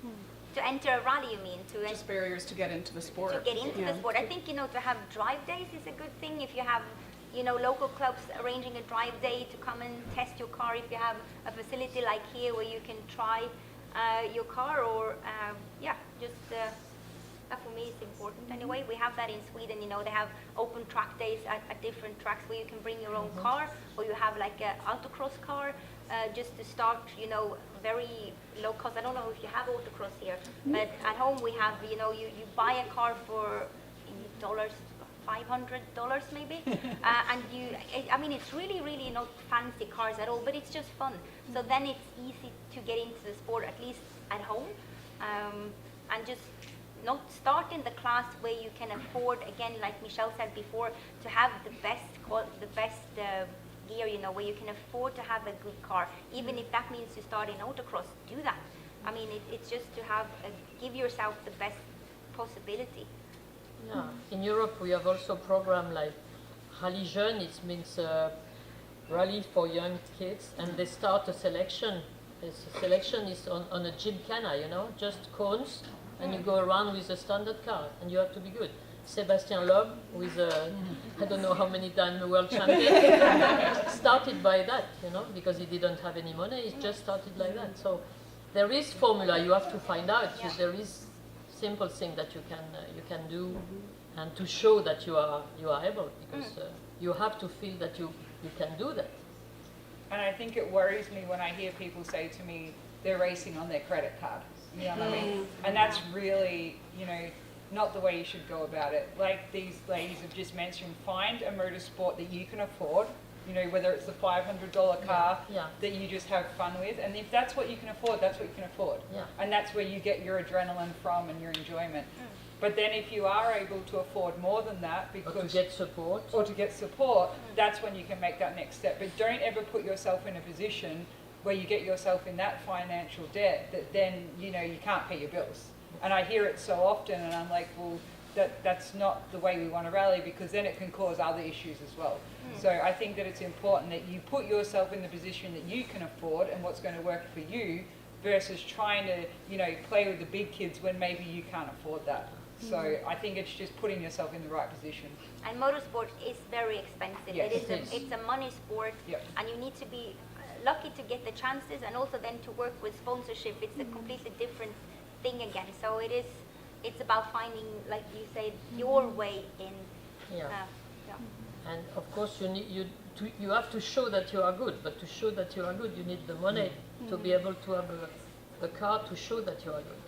To enter a rally, you mean? Just barriers to get into the sport. To get into the sport. I think, you know, to have drive days is a good thing. If you have, you know, local clubs arranging a drive day to come and test your car, if you have a facility like here where you can try your car, or that for me is important anyway. We have that in Sweden, you know, they have open track days at different tracks where you can bring your own car, or you have like an autocross car, just to start, you know, very low cost. I don't know if you have autocross here, but at home we have, you know, you buy a car for $500 maybe, and I mean, it's really not fancy cars at all, but it's just fun. So then it's easy to get into the sport, at least at home, and just not start in the class where you can afford, again, like Michelle said before, to have the best gear, you know, where you can afford to have a good car. Even if that means to start in autocross, do that. I mean, it's just to have give yourself the best possibility. Yeah. In Europe, we have also a program like Rallye Jeune. It means rally for young kids, and they start a selection. This selection is on a gymkhana, you know, just cones, and you go around with a standard car, and you have to be good. Sébastien Loeb, with I don't know how many times the world champion, started by that, you know, because he didn't have any money. He just started like that. So there is formula. You have to find out. Yeah. There is simple thing that you can do, and to show that you are able, because you have to feel that you can do that. And I think it worries me when I hear people say to me they're racing on their credit card. You know what I mean? And that's really, you know, not the way you should go about it. Like these ladies have just mentioned, find a motorsport that you can afford, you know, whether it's the $500 car that you just have fun with. And if that's what you can afford, that's what you can afford. Yeah. And that's where you get your adrenaline from and your enjoyment. But then if you are able to afford more than that, because Or to get support. that's when you can make that next step. But don't ever put yourself in a position where you get yourself in that financial debt that then, you know, you can't pay your bills. And I hear it so often, and I'm like, well, that's not the way we want to rally, because then it can cause other issues as well. So I think that it's important that you put yourself in the position that you can afford and what's going to work for you, versus trying to, you know, play with the big kids when maybe you can't afford that. So I think it's just putting yourself in the right position. And motorsport is very expensive. Yes, It's a money sport, and you need to be lucky to get the chances, and also then to work with sponsorship. It's a completely different thing again. So it's about finding, like you said, your way in. And of course, you have to show that you are good. But to show that you are good, you need the money to be able to have the car to show that you are good.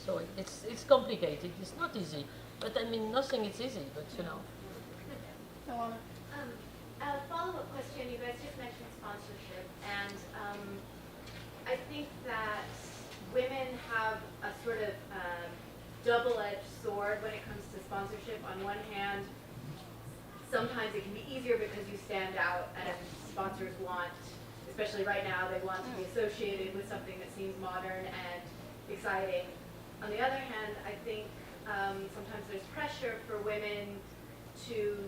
So it's complicated. It's not easy. But I mean, nothing is easy. But you know. A follow-up question. You guys just mentioned sponsorship, and I think that women have a sort of double-edged sword when it comes to sponsorship. On one hand, sometimes it can be easier because you stand out, and sponsors want, especially right now, they want to be associated with something that seems modern and exciting. On the other hand, I think sometimes there's pressure for women to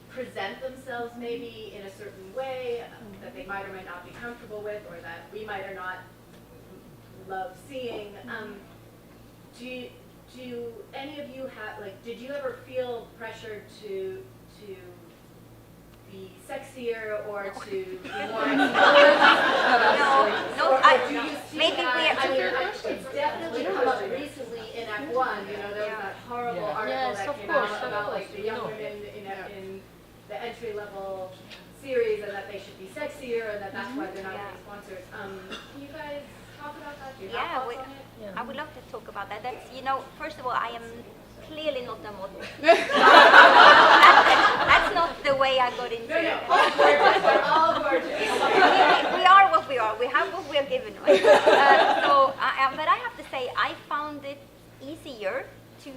present themselves any in a certain way that they might or might not be comfortable with, or that we might or not love seeing. Do any of you have, like, did you ever feel pressure to be sexier or to be more Maybe it's definitely come up recently in F1. You know, there was that horrible article that came out about like the young women in the entry level series, and that they should be sexier, and that's why they're not getting sponsors. Can you guys talk about that? Do you have thoughts on it? I would love to talk about that. That's, you know, first of all, I am clearly not a model. That's not the way I got into it. All gorgeous. They're all gorgeous. We are what we are. We have what we are given. Right? But I have to say, I found it easier to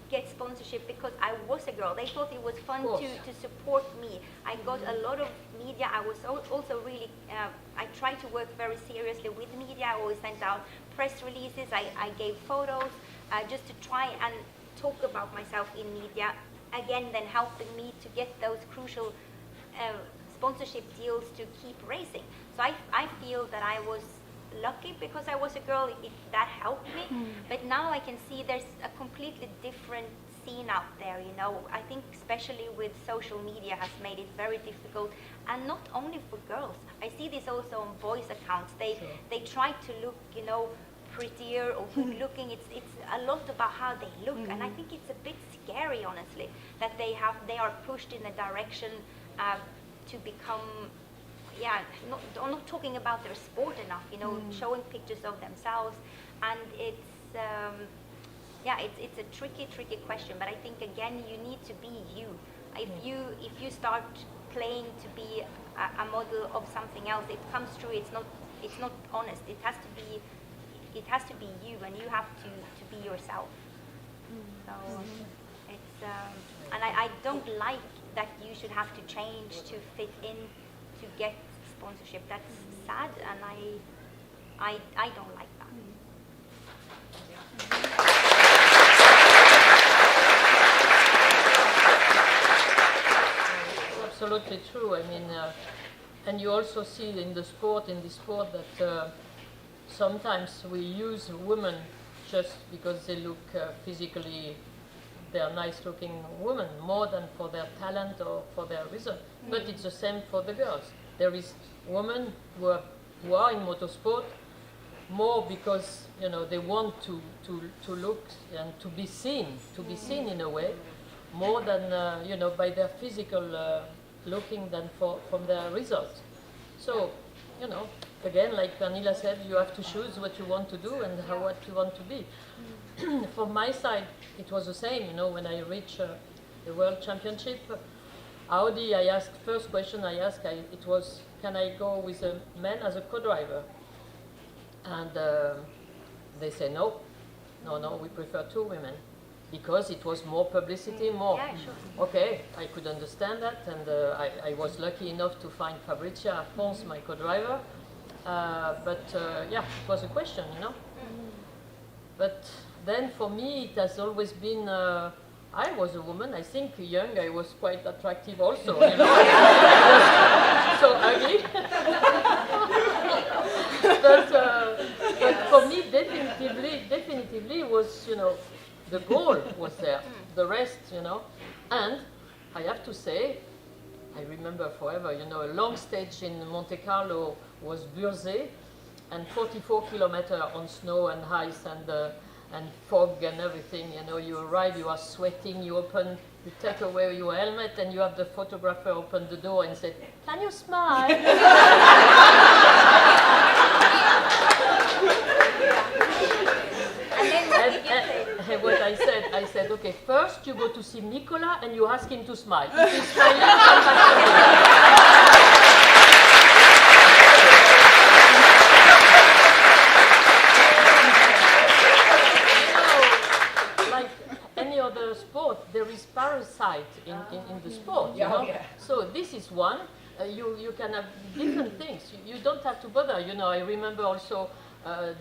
get sponsorship because I was a girl. They thought it was fun to support me. I got a lot of media. I was also really, I tried to work very seriously with media. I always sent out press releases. I gave photos just to try and talk about myself in media. Again, then helping me to get those crucial sponsorship deals to keep racing. So I feel that I was lucky because I was a girl, that helped me. But now I can see there's a completely different scene out there, you know. I think especially with social media has made it very difficult, and not only for girls. I see this also on boys' accounts. They try to look, you know, prettier or good looking. It's a lot about how they look, and I think it's a bit scary, honestly, that they are pushed in a direction to become, not talking about their sport enough, you know, showing pictures of themselves, and it's a tricky question. But I think again, you need to be you. If you start playing to be a model of something else, it comes true. It's not honest. It has to be you, and you have to be yourself. So it's and I don't like that you should have to change to fit in to get sponsorship. That's sad, and I don't like that. absolutely true. I mean, and you also see in this sport that sometimes we use women just because they look physically, they are nice-looking women more than for their talent or for their result. But it's the same for the girls. There is women who are in motorsport more because they want to look and to be seen in a way, more than by their physical looking than from their results. So again, like Vanilla said, you have to choose what you want to do and what you want to be. From my side, it was the same. When I reached the World Championship, Audi, first question I asked, it was, can I go with a man as a co-driver? And they say no, we prefer 2 women. Because it was more publicity, more. Yeah, sure. Okay, I could understand that, and I was lucky enough to find Fabrizia Pons, my co-driver. But it was a question, But then for me, it has always been, I was a woman, I think young, I was quite attractive also, so ugly. But for me, definitively was, the goal was there, the rest, And I have to say, I remember forever, a long stage in Monte Carlo was Burzet, and 44 kilometers on snow and ice and fog and everything. You arrive, you are sweating, you take away your helmet, and you have the photographer open the door and say, "Can you smile?" And what I said, okay, first you go to see Nicola and you ask him to smile. If he's smiling, come back to me. Like any other sport, there is parasite in the sport, So this is one. You can have different things. You don't have to bother. I remember also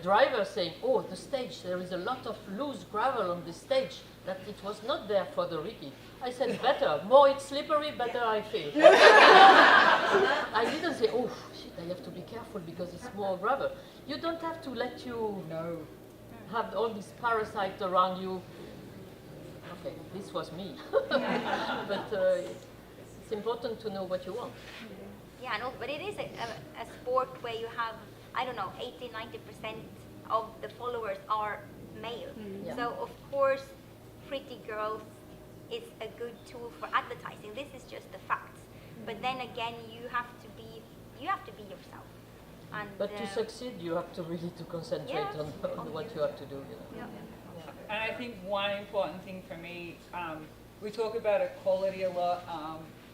drivers saying, "Oh, the stage, there is a lot of loose gravel on the stage, that it was not there for the Ricky." I said, better, more it's slippery, better I feel. I didn't say, "Oh, shit, I have to be careful because it's more gravel." You don't have to let you have all these parasites around you. Okay, this was me. But it's important to know what you want. Yeah, no, but it is a sport where you have, 80-90% of the followers are male. Yeah. So of course, pretty girls is a good tool for advertising. This is just the facts. But then again, you have to be yourself. And But to succeed, you have to really to concentrate on what you have to do. Yeah. And I think one important thing for me, we talk about equality a lot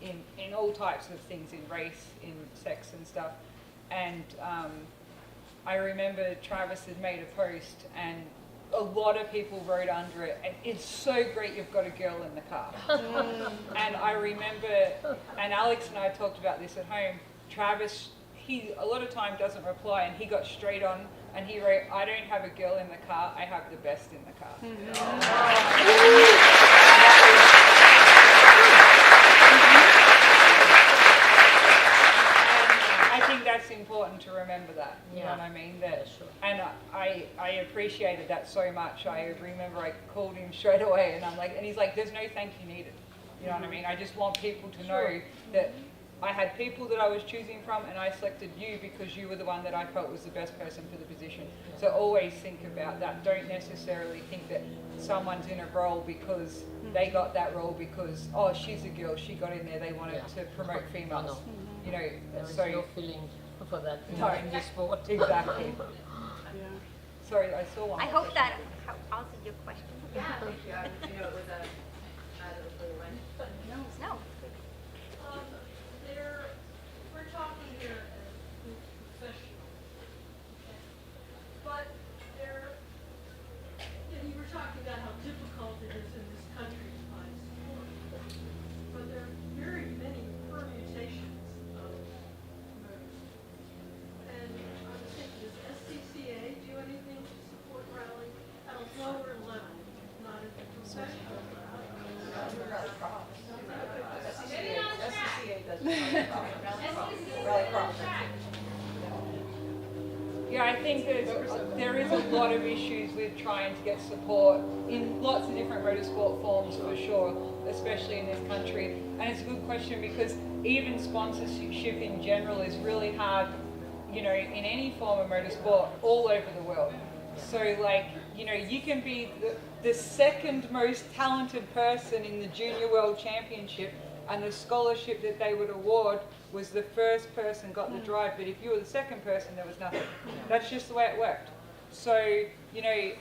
in all types of things, in race, in sex and stuff. And I remember Travis had made a post and a lot of people wrote under it, and "It's so great you've got a girl in the car." And I remember, and Alex and I talked about this at home, Travis, he a lot of time doesn't reply, and he got straight on and he wrote, "I don't have a girl in the car, I have the best in the car." I think that's important to remember that. You know what I mean? That, sure. And I appreciated that so much. I remember I called him straight away, and and he's like, "There's no thank you needed." You know what I mean? I just want people to know that I had people that I was choosing from, and I selected you because you were the one that I felt was the best person for the position. So always think about that. Don't necessarily think that someone's in a role because they got that role because, oh, she's a girl, she got in there, they wanted to promote females. No. You know, There is so no feeling for that in this sport. exactly. Sorry, I saw one. I hope that answered your question. Yeah, thank you. It was a matter of the one. No. We're talking here as professionals, but you were talking about how difficult it is in this country to find support, but there are very many permutations of motorsport. And I was thinking, does SCCA do anything to support rally at a lower level, not at the professional level? Yeah, I think there is a lot of issues with trying to get support in lots of different motorsport forms for sure, especially in this country. And it's a good question because even sponsorship in general is really hard, you know, in any form of motorsport all over the world. So like, you know, you can be the second most talented person in the Junior World Championship, and the scholarship that they would award was the first person got the drive, but if you were the second person, there was nothing. That's just the way it worked. So, you know,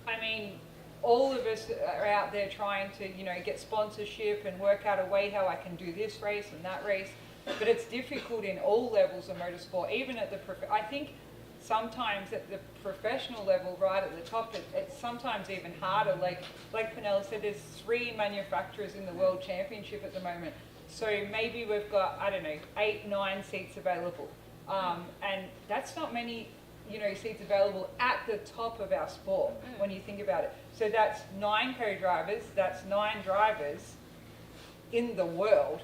I mean, all of us are out there trying to, you know, get sponsorship and work out a way how I can do this race and that race, but it's difficult in all levels of motorsport, even at the, I think sometimes at the professional level, right at the top, it's sometimes even harder. Like Panelist said, there's 3 manufacturers in the World Championship at the moment. So maybe we've got, I don't know, 8, 9 seats available. And that's not many, you know, seats available at the top of our sport when you think about it. So that's 9 co-drivers, that's 9 drivers in the world.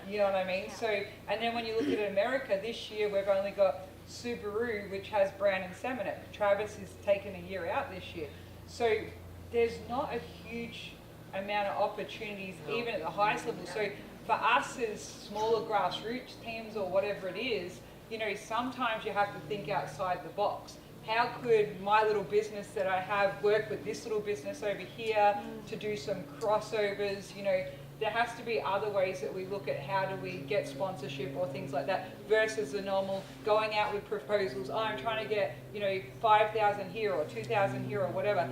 You know what I mean? So, and then when you look at America, this year we've only got Subaru, which has Brandon Semenuk. Travis is taken a year out this year. So there's not a huge amount of opportunities, even at the highest level. So for us as smaller grassroots teams or whatever it is, you know, sometimes you have to think outside the box. How could my little business that I have work with this little business over here to do some crossovers? You know, there has to be other ways that we look at how do we get sponsorship or things like that versus the normal going out with proposals. Oh, I'm trying to get, you know, 5,000 here or 2,000 here or whatever.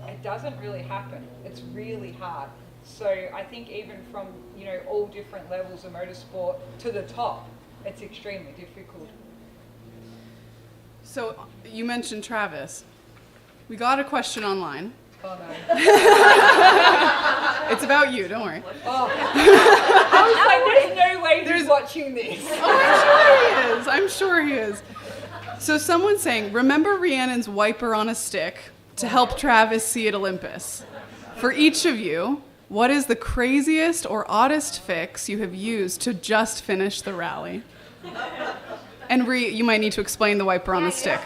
It doesn't really happen. It's really hard. So I think even from, you know, all different levels of motorsport to the top, it's extremely difficult. So you mentioned Travis. We got a question online. Oh no. It's about you, don't worry. Oh. I was like, there's no way he's watching this. Oh, I'm sure he is. So someone's saying, remember Rhiannon's wiper on a stick to help Travis see at Olympus? For each of you, what is the craziest or oddest fix you have used to just finish the rally? And Rhi, you might need to explain the wiper on the stick.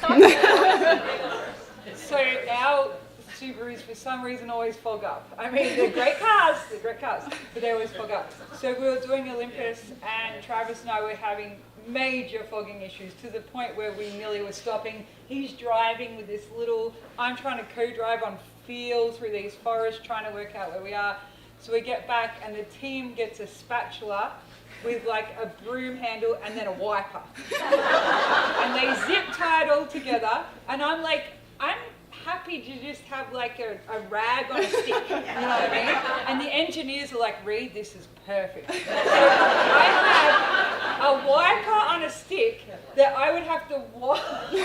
So our Subarus, for some reason, always fog up. I mean, they're great cars, but they always fog up. So we were doing Olympus, and Travis and I were having major fogging issues to the point where we nearly were stopping. He's driving with this little, I'm trying to co-drive on feel through these forests, trying to work out where we are. So we get back, and the team gets a spatula with like a broom handle and then a wiper. And they zip tie it all together, and I'm like, I'm happy to just have like a rag on a stick, you know what I mean? And the engineers are like, Reed, this is perfect. So I had a wiper on a stick that I would have to wipe the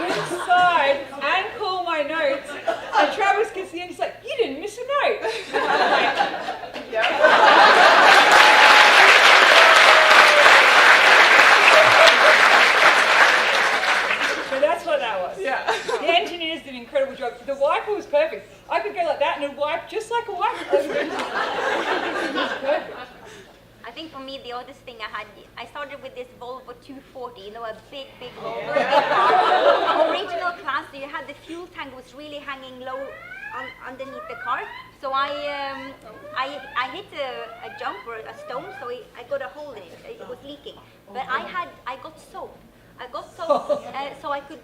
inside and call my notes, and Travis gets the end, he's like, you didn't miss a note. And I'm like, yeah. So that's what that was. Yeah. The engineers did an incredible job. The wiper was perfect. I could go like that and it'd wipe just like a wiper. It was perfect. I think for me, the oddest thing I started with this Volvo 240, you know, a big Volvo. Original class, so you had the fuel tank was really hanging low underneath the car. So I hit a jump or a stone, so I got a hole in it. It was leaking. But I got soap. So I could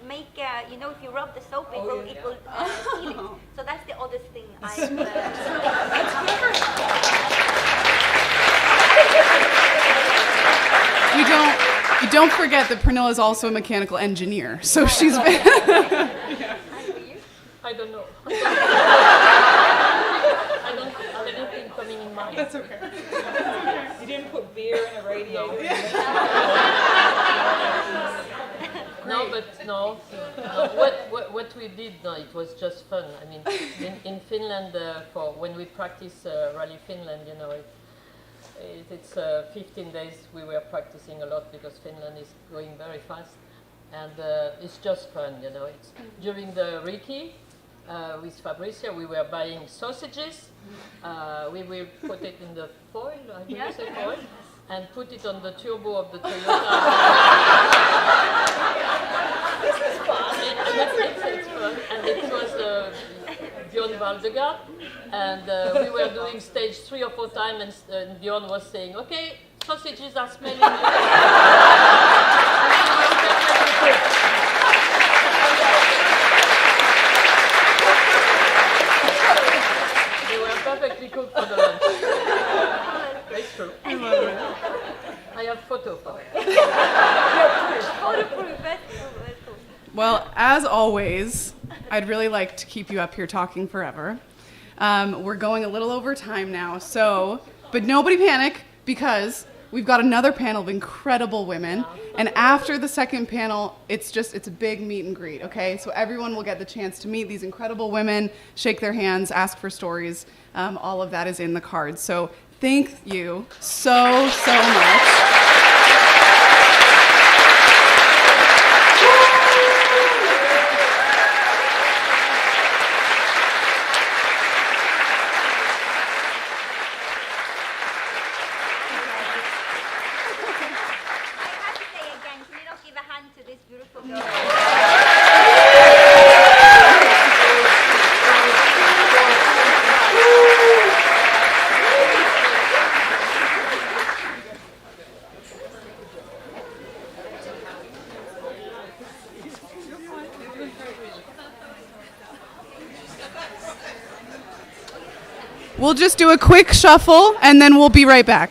make, you know, if you rub the soap, it will seal it. So that's the oddest thing You don't forget that Pernilla is also a mechanical engineer, so she's been. I don't know. I don't have anything coming in mind. That's okay. You didn't put beer in a radiator. No, but no. What we did, no, it was just fun. I mean, in Finland, for when we practice Rally Finland, you know, it's 15 days we were practicing a lot because Finland is going very fast, and it's just fun, you know. It's during the recce, with Fabricia, we were buying sausages. We will put it in the foil, I think you say foil, and put it on the turbo of the Toyota. This is fun. It's fun. And it was Bjorn Valdegard, and we were doing stage 3 or 4 times, and Bjorn was saying, "Okay, sausages are smelling." They were perfectly cooked for the lunch. It's true. I have photo for it. Photo-proof, that's cool, that's cool. Well, as always, I'd really like to keep you up here talking forever. We're going a little over time now, but nobody panic, because we've got another panel of incredible women, and after the second panel, it's a big meet and greet, okay? So everyone will get the chance to meet these incredible women, shake their hands, ask for stories. All of that is in the cards. So thank you so much. We'll just do a quick shuffle, and then we'll be right back.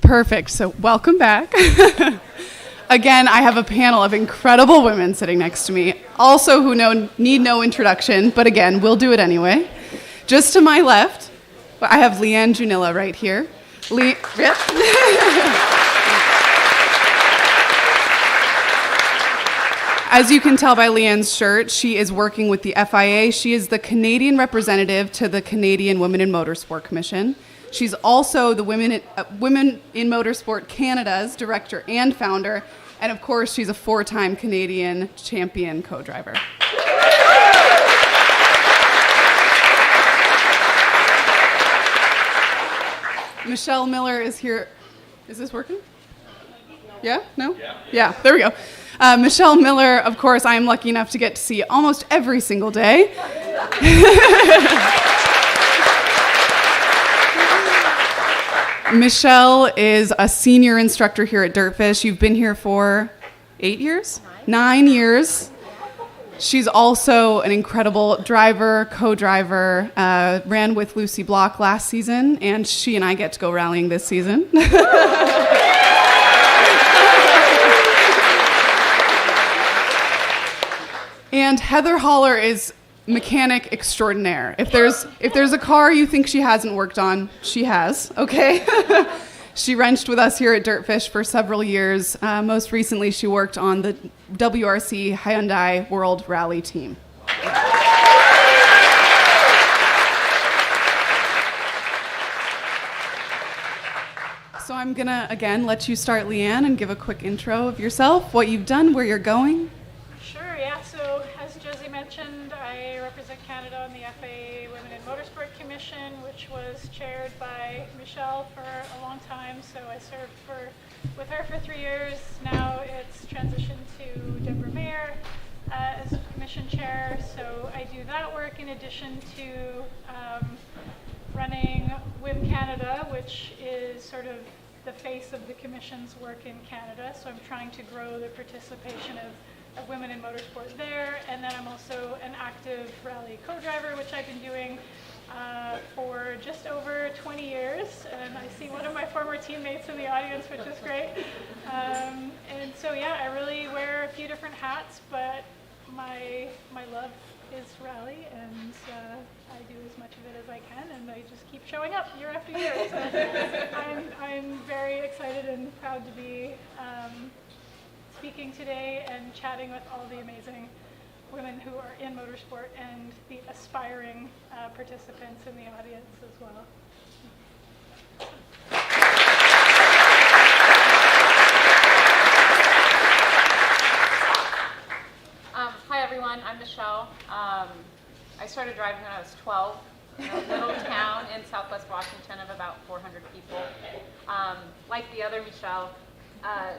Perfect. So welcome back. Again, I have a panel of incredible women sitting next to me, also who need no introduction, but again, we'll do it anyway. Just to my left, I have Leanne Junilla right here. As you can tell by Leanne's shirt, she is working with the FIA. She is the Canadian representative to the Canadian Women in Motorsport Commission. She's also the Women in Motorsport Canada's director and founder. And of course, she's a 4-time Canadian champion co-driver. Michelle Miller is here. Is this working? Yeah? No? Yeah, there we go. Michelle Miller, of course, I am lucky enough to get to see almost every single day. Michelle is a senior instructor here at Dirtfish. You've been here for 8 years? 9 years. She's also an incredible driver, co-driver, ran with Lucy Block last season, and she and I get to go rallying this season. And Heather Haller is mechanic extraordinaire. If there's a car you think she hasn't worked on, she has, okay? She wrenched with us here at Dirtfish for several years. Most recently, she worked on the WRC Hyundai World Rally team. So I'm gonna, again, let you start, Leanne, and give a quick intro of yourself, what you've done, where you're going. Sure, yeah. So as Josie mentioned, I represent Canada on the FIA Women in Motorsport Commission, which was chaired by Michelle for a long time. So I served with her for 3 years. Now it's transitioned to Deborah Mayer as commission chair. So I do that work in addition to running WIM Canada, which is sort of the face of the commission's work in Canada. So I'm trying to grow the participation of women in motorsport there. And then I'm also an active rally co-driver, which I've been doing for just over 20 years. And I see one of my former teammates in the audience, which is great. And so, yeah, I really wear a few different hats, but my love is rally, and I do as much of it as I can, and I just keep showing up year after year. So I'm very excited and proud to be speaking today and chatting with all the amazing women who are in motorsport and the aspiring participants in the audience as well. Hi everyone, I'm Michelle. I started driving when I was 12 in a little town in Southwest Washington of about 400 people. Like the other Michelle,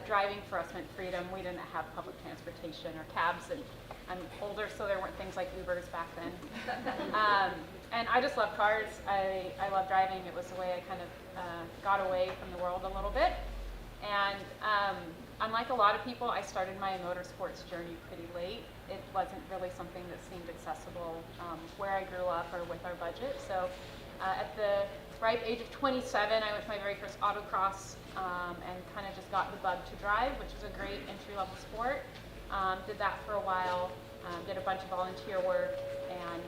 driving for us meant freedom. We didn't have public transportation or cabs, and I'm older, so there weren't things like Ubers back then. And I just love cars. I love driving. It was the way I kind of got away from the world a little bit. And unlike a lot of people, I started my motorsports journey pretty late. It wasn't really something that seemed accessible where I grew up or with our budget. So at the ripe age of 27, I went to my very first autocross and kind of just got the bug to drive, which is a great entry-level sport. Did that for a while, did a bunch of volunteer work, and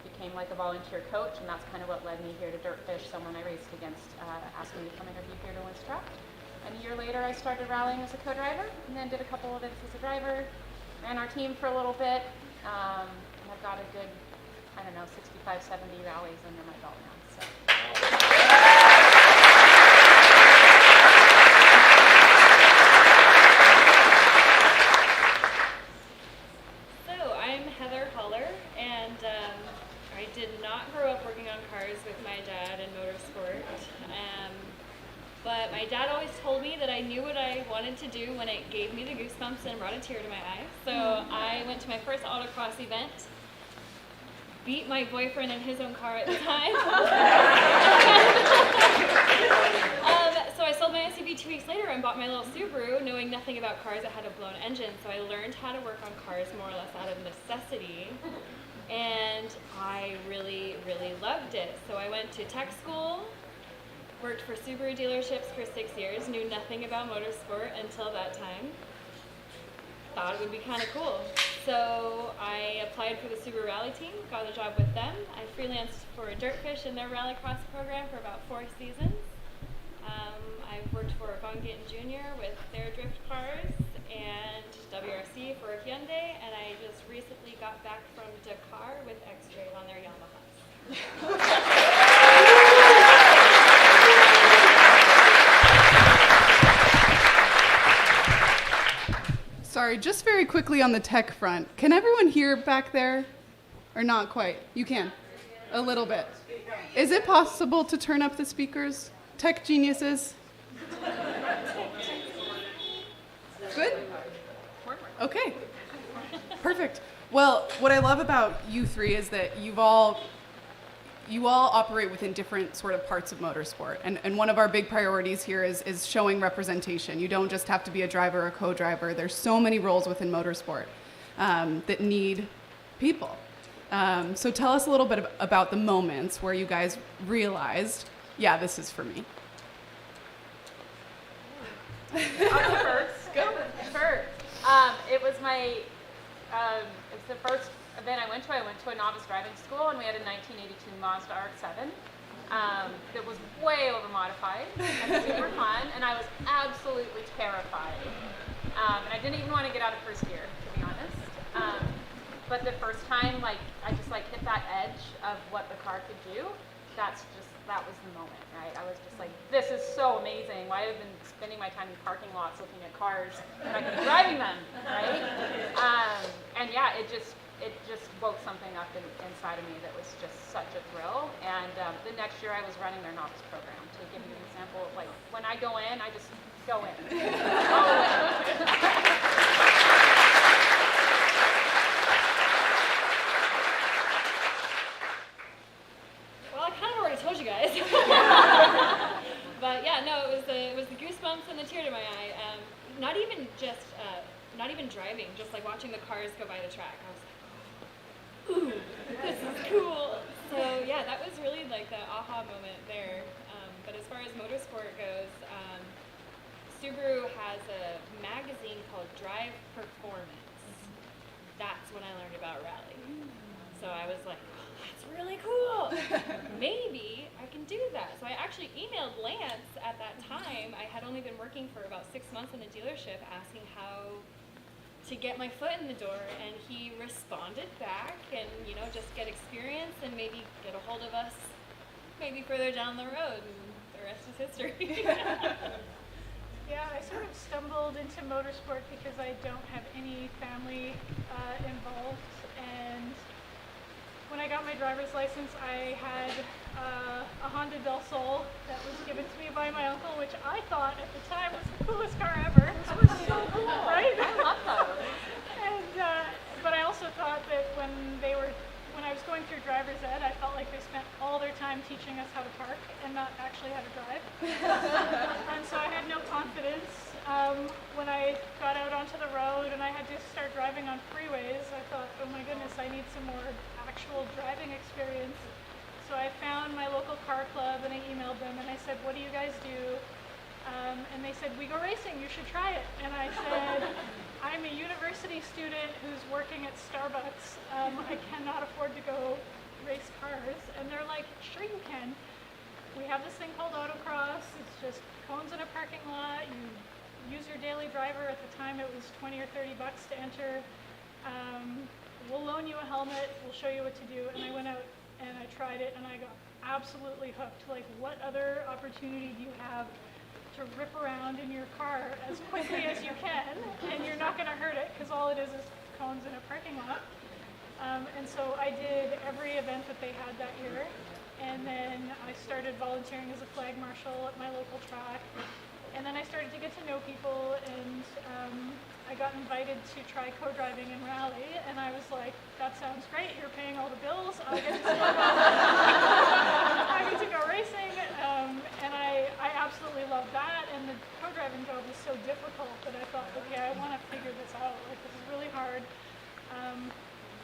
became like a volunteer coach, and that's kind of what led me here to Dirtfish. Someone I raced against asked me to come interview here to instruct. And a year later, I started rallying as a co-driver, and then did a couple of events as a driver, ran our team for a little bit, and I've got a good, 65, 70 rallies under my belt now. So. So I'm Heather Haller, and I did not grow up working on cars with my dad in motorsport. But my dad always told me that I knew what I wanted to do when it gave me the goosebumps and brought a tear to my eye. So I went to my first autocross event, beat my boyfriend in his own car at the time. So I sold my SUV 2 weeks later and bought my little Subaru, knowing nothing about cars that had a blown engine. So I learned how to work on cars more or less out of necessity. And I really, really loved it. So I went to tech school, worked for Subaru dealerships for 6 years, knew nothing about motorsport until that time. Thought it would be kind of cool. So I applied for the Subaru Rally team, got a job with them. I freelanced for Dirtfish in their rallycross program for about 4 seasons. I've worked for Von Gittin Jr. with their drift cars, and WRC for Hyundai, and I just recently got back from Dakar with X-Ray on their Yamahas. Sorry, just very quickly on the tech front. Can everyone hear back there? Or not quite? You can. A little bit. Is it possible to turn up the speakers? Tech geniuses? Good? Okay. Perfect. Well, what I love about you three is that you all operate within different sort of parts of motorsport. And one of our big priorities here is showing representation. You don't just have to be a driver or co-driver. There's so many roles within motorsport that need people. So tell us a little bit about the moments where you guys realized, yeah, this is for me. First. Go. First. It was the first event I went to. I went to a novice driving school, and we had a 1982 Mazda RX-7 that was way over modified and super fun, and I was absolutely terrified. And I didn't even want to get out of first gear, to be honest. But the first time, I just hit that edge of what the car could do. That was the moment, right? I was just like, this is so amazing. Why have I been spending my time in parking lots looking at cars when I could be driving them, right? And yeah, it just woke something up inside of me that was just such a thrill. And the next year I was running their novice program. To give you an example of when I go in, I just go in. Well, I kind of already told you guys. But yeah, no, it was the goosebumps and the tear to my eye. Not even driving, just watching the cars go by the track. I was like, ooh, this is cool. So yeah, that was really the aha moment there. But as far as motorsport goes, Subaru has a magazine called Drive Performance. That's when I learned about rally. So I was like, oh, that's really cool. Maybe I can do that. So I actually emailed Lance at that time. I had only been working for about 6 months in the dealership, asking how to get my foot in the door, and he responded back and just get experience and maybe get a hold of us maybe further down the road, and the rest is history. Yeah, I sort of stumbled into motorsport because I don't have any family involved, and when I got my driver's license, I had a Honda Del Sol that was given to me by my uncle, which I thought at the time was the coolest car ever. It was so cool, right? I love those. And but I also thought that when I was going through driver's ed, I felt like they spent all their time teaching us how to park and not actually how to drive. And so I had no confidence. When I got out onto the road and I had to start driving on freeways, I thought, oh my goodness, I need some more actual driving experience. So I found my local car club and I emailed them and I said, what do you guys do? And they said, we go racing, you should try it. And I said, I'm a university student who's working at Starbucks. I cannot afford to go race cars. And they're like, sure you can. We have this thing called autocross. It's just cones in a parking lot. You use your daily driver. At the time it was 20 or 30 bucks to enter. We'll loan you a helmet. We'll show you what to do. And I went out and I tried it and I got absolutely hooked. What other opportunity do you have to rip around in your car as quickly as you can, and you're not going to hurt it because all it is cones in a parking lot. And so I did every event that they had that year, and then I started volunteering as a flag marshal at my local track, and then I started to get to know people, and I got invited to try co-driving in rally, and I was like, that sounds great, you're paying all the bills, I get to go racing, and I absolutely loved that, and the co-driving job was so difficult that I thought, okay, I want to figure this out, this is really hard,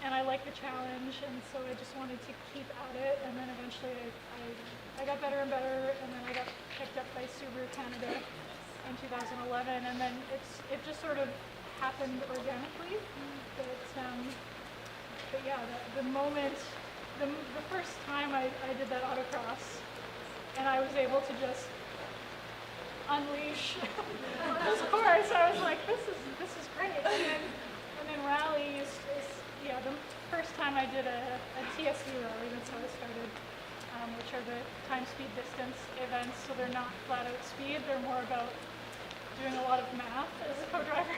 and I like the challenge, and so I just wanted to keep at it, and then eventually I got better and better, and then I got picked up by Subaru Canada in 2011, and then it just sort of happened organically. But yeah, the moment, the first time I did that autocross, and I was able to just unleash this course. I was like, this is great. And then rally is the first time I did a TSU rally. That's how I started, which are the time, speed, distance events. So they're not flat out speed. They're more about doing a lot of math as a co-driver.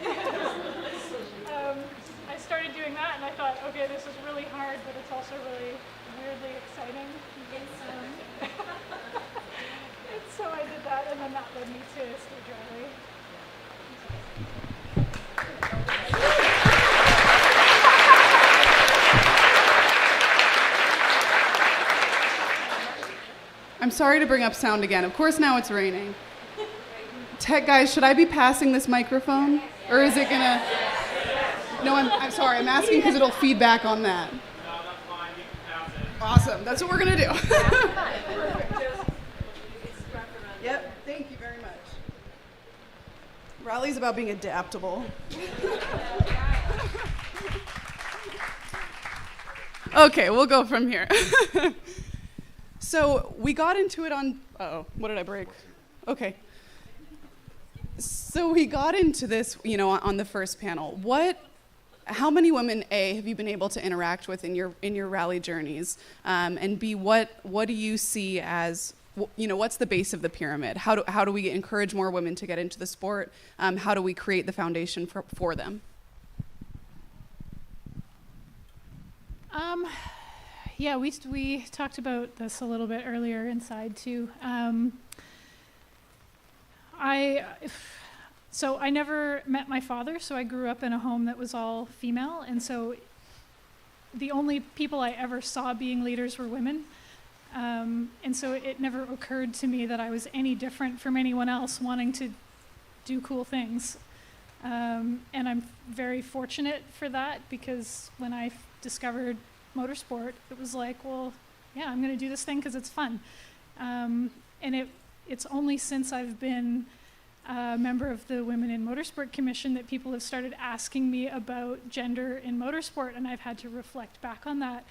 I started doing that, and I thought, okay, this is really hard, but it's also really weirdly exciting. And so I did that, and then that led me to stage rally. I'm sorry to bring up sound again. Of course, now it's raining. Tech guys, should I be passing this microphone? Or is it gonna? No, I'm sorry. I'm asking because it'll feed back on that. No, that's fine. You can pass it. Awesome. That's what we're gonna do. Yep. Thank you very much. Rally's about being adaptable. Okay, we'll go from here. So we got into it on. What did I break? Okay. So we got into this, on the first panel. How many women, A, have you been able to interact with in your rally journeys, and B, what do you see as, what's the base of the pyramid? How do we encourage more women to get into the sport? How do we create the foundation for them? Yeah, we talked about this a little bit earlier inside too. So I never met my father, so I grew up in a home that was all female, and so the only people I ever saw being leaders were women. And so it never occurred to me that I was any different from anyone else wanting to do cool things. And I'm very fortunate for that, because when I discovered motorsport, it was like, well, yeah, I'm going to do this thing because it's fun. And it's only since I've been a member of the Women in Motorsport Commission that people have started asking me about gender in motorsport, and I've had to reflect back on that.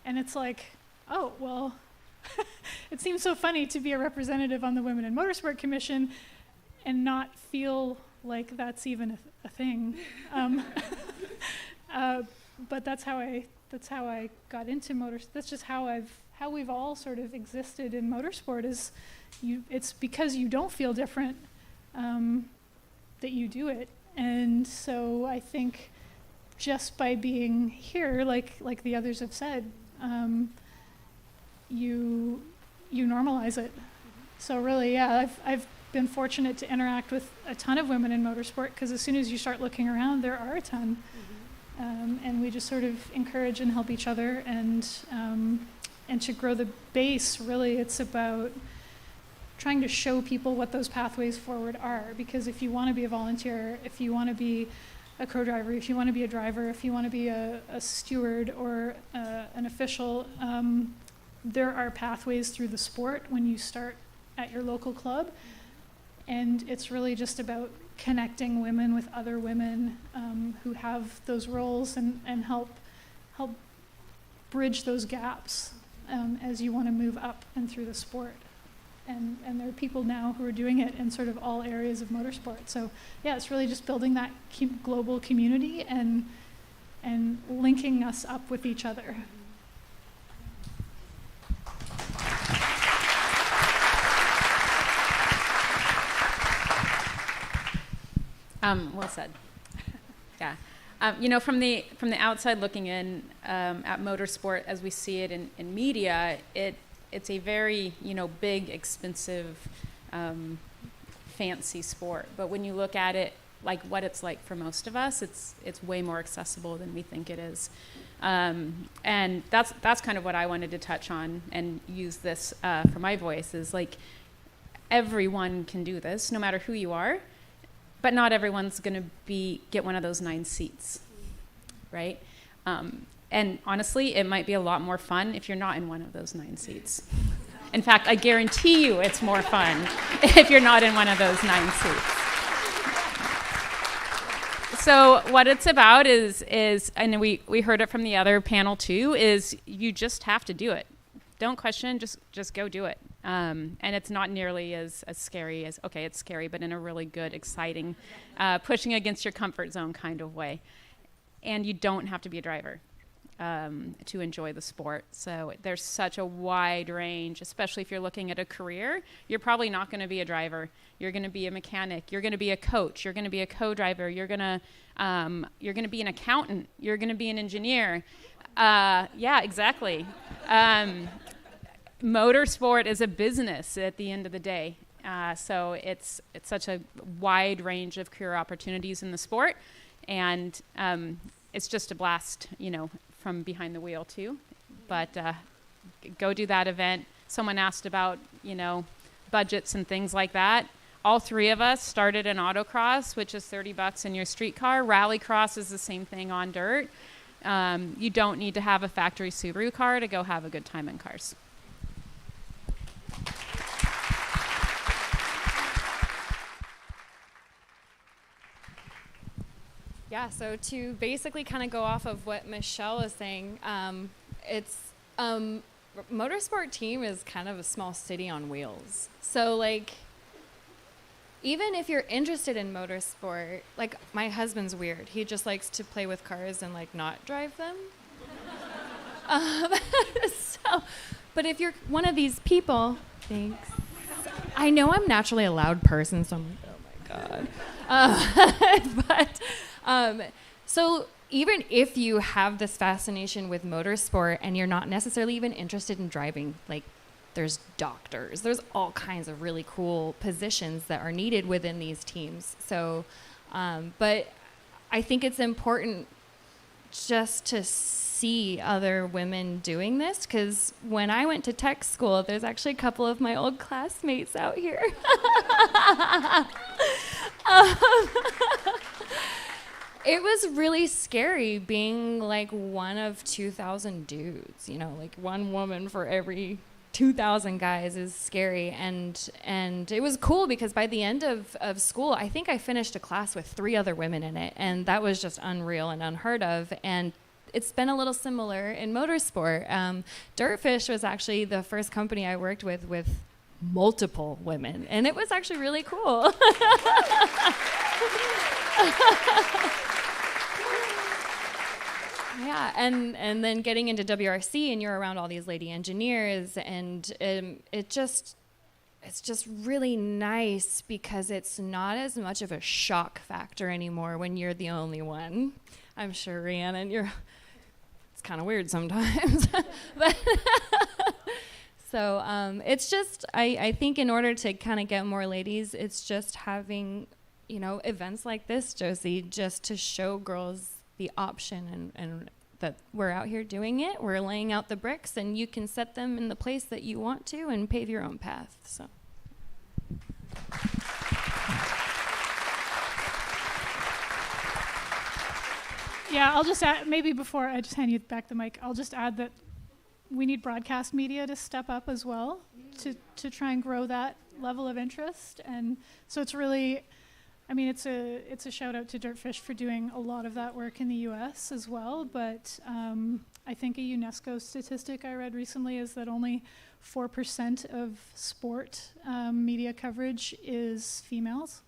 And it's like, oh, well, it seems so funny to be a representative on the Women in Motorsport Commission and not feel like that's even a thing. But that's how I got into that's just how we've all sort of existed in motorsport. It's because you don't feel different that you do it. And so I think just by being here, like the others have said, you normalize it. So really, yeah, I've been fortunate to interact with a ton of women in motorsport, because as soon as you start looking around, there are a ton. And we just sort of encourage and help each other, and to grow the base, really it's about trying to show people what those pathways forward are. Because if you want to be a volunteer, if you want to be a co-driver, if you want to be a driver, if you want to be a steward or an official, there are pathways through the sport when you start at your local club. And it's really just about connecting women with other women who have those roles, and help bridge those gaps as you want to move up and through the sport. And there are people now who are doing it in sort of all areas of motorsport. So yeah, it's really just building that global community and linking us up with each other. Well said. Yeah. From the outside looking in at motorsport as we see it in media, it's a very big, expensive, fancy sport. But when you look at it like what it's like for most of us, it's way more accessible than we think it is. And that's kind of what I wanted to touch on and use this for my voice, is like everyone can do this, no matter who you are. But not everyone's going to get one of those 9 seats, right? And honestly, it might be a lot more fun if you're not in one of those 9 seats. In fact, I guarantee you it's more fun if you're not in one of those 9 seats. So what it's about is, and we heard it from the other panel too, is you just have to do it. Don't question, just go do it. And it's not nearly as scary as, okay, it's scary, but in a really good, exciting, pushing against your comfort zone kind of way. And you don't have to be a driver to enjoy the sport. So there's such a wide range, especially if you're looking at a career. You're probably not going to be a driver. You're going to be a mechanic. You're going to be a coach. You're going to be a co-driver. You're going to be an accountant. You're going to be an engineer. Yeah, exactly. Motorsport is a business at the end of the day. So it's such a wide range of career opportunities in the sport. And it's just a blast, from behind the wheel too. But go do that event. Someone asked about, budgets and things like that. All three of us started in autocross, which is $30 in your street car. Rallycross is the same thing on dirt. You don't need to have a factory Subaru car to go have a good time in cars. Yeah, so to basically kind of go off of what Michelle is saying, Motorsport team is kind of a small city on wheels. So even if you're interested in motorsport, my husband's weird. He just likes to play with cars and not drive them. But if you're one of these people, thanks. I know I'm naturally a loud person, so I'm like, oh my God. So even if you have this fascination with motorsport and you're not necessarily even interested in driving, there's doctors, there's all kinds of really cool positions that are needed within these teams. So, but I think it's important just to see other women doing this, because when I went to tech school, there's actually a couple of my old classmates out here. It was really scary being one of 2,000 dudes, one woman for every 2,000 guys is scary. And it was cool because by the end of school, I think I finished a class with 3 other women in it. And that was just unreal and unheard of. And it's been a little similar in motorsport. Dirtfish was actually the first company I worked with multiple women. And it was actually really cool. Yeah, and then getting into WRC and you're around all these lady engineers, and it's just really nice because it's not as much of a shock factor anymore when you're the only one. I'm sure, Rhiannon, it's kind of weird sometimes. But so it's just, I think in order to kind of get more ladies, it's just having, events like this, Josie, just to show girls the option and that we're out here doing it. We're laying out the bricks, and you can set them in the place that you want to and pave your own path. So. Yeah, I'll just add, maybe before I just hand you back the mic, I'll just add that we need broadcast media to step up as well to try and grow that level of interest. And so it's really, it's a shout out to Dirtfish for doing a lot of that work in the US as well. But I think a UNESCO statistic I read recently is that only 4% of sport media coverage is females.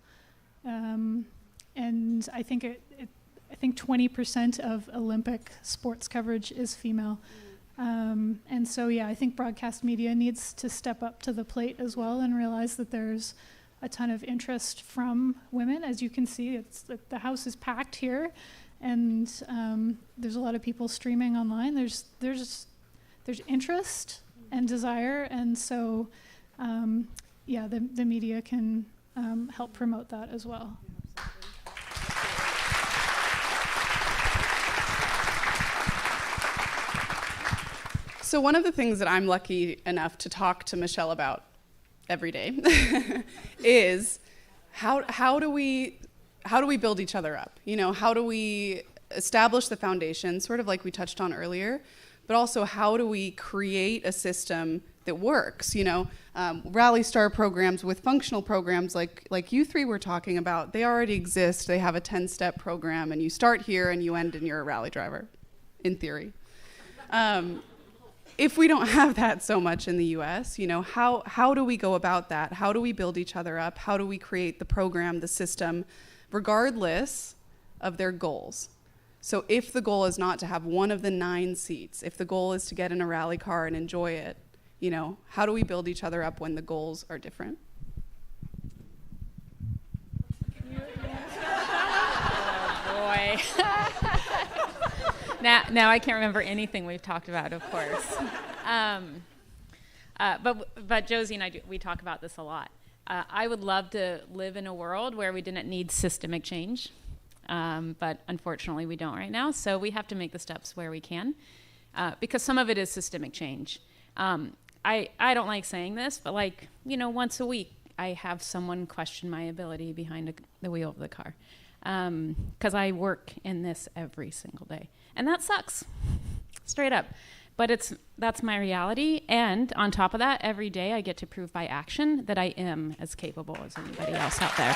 And I think I think 20% of Olympic sports coverage is female. And so, yeah, I think broadcast media needs to step up to the plate as well and realize that there's a ton of interest from women. As you can see, the house is packed here, and there's a lot of people streaming online. There's interest and desire, and so, yeah, the media can help promote that as well. So one of the things that I'm lucky enough to talk to Michelle about every day is how do we build each other up? How do we establish the foundation, sort of like we touched on earlier, but also how do we create a system that works? Rally Star programs with functional programs like you three were talking about, they already exist. They have a 10-step program, and you start here and you end and you're a rally driver, in theory. if we don't have that so much in the US, you know, how do we go about that? How do we build each other up? How do we create the program, the system, regardless of their goals? So if the goal is not to have one of the 9 seats, if the goal is to get in a rally car and enjoy it, you know, how do we build each other up when the goals are different? Boy. Now I can't remember anything we've talked about, of course. But Josie and I, we talk about this a lot. I would love to live in a world where we didn't need systemic change, but unfortunately we don't right now. So we have to make the steps where we can, because some of it is systemic change. I don't like saying this, but like, you know, once a week I have someone question my ability behind the wheel of the car, because I work in this every single day. And that sucks, straight up. But that's my reality. And on top of that, every day I get to prove by action that I am as capable as anybody else out there.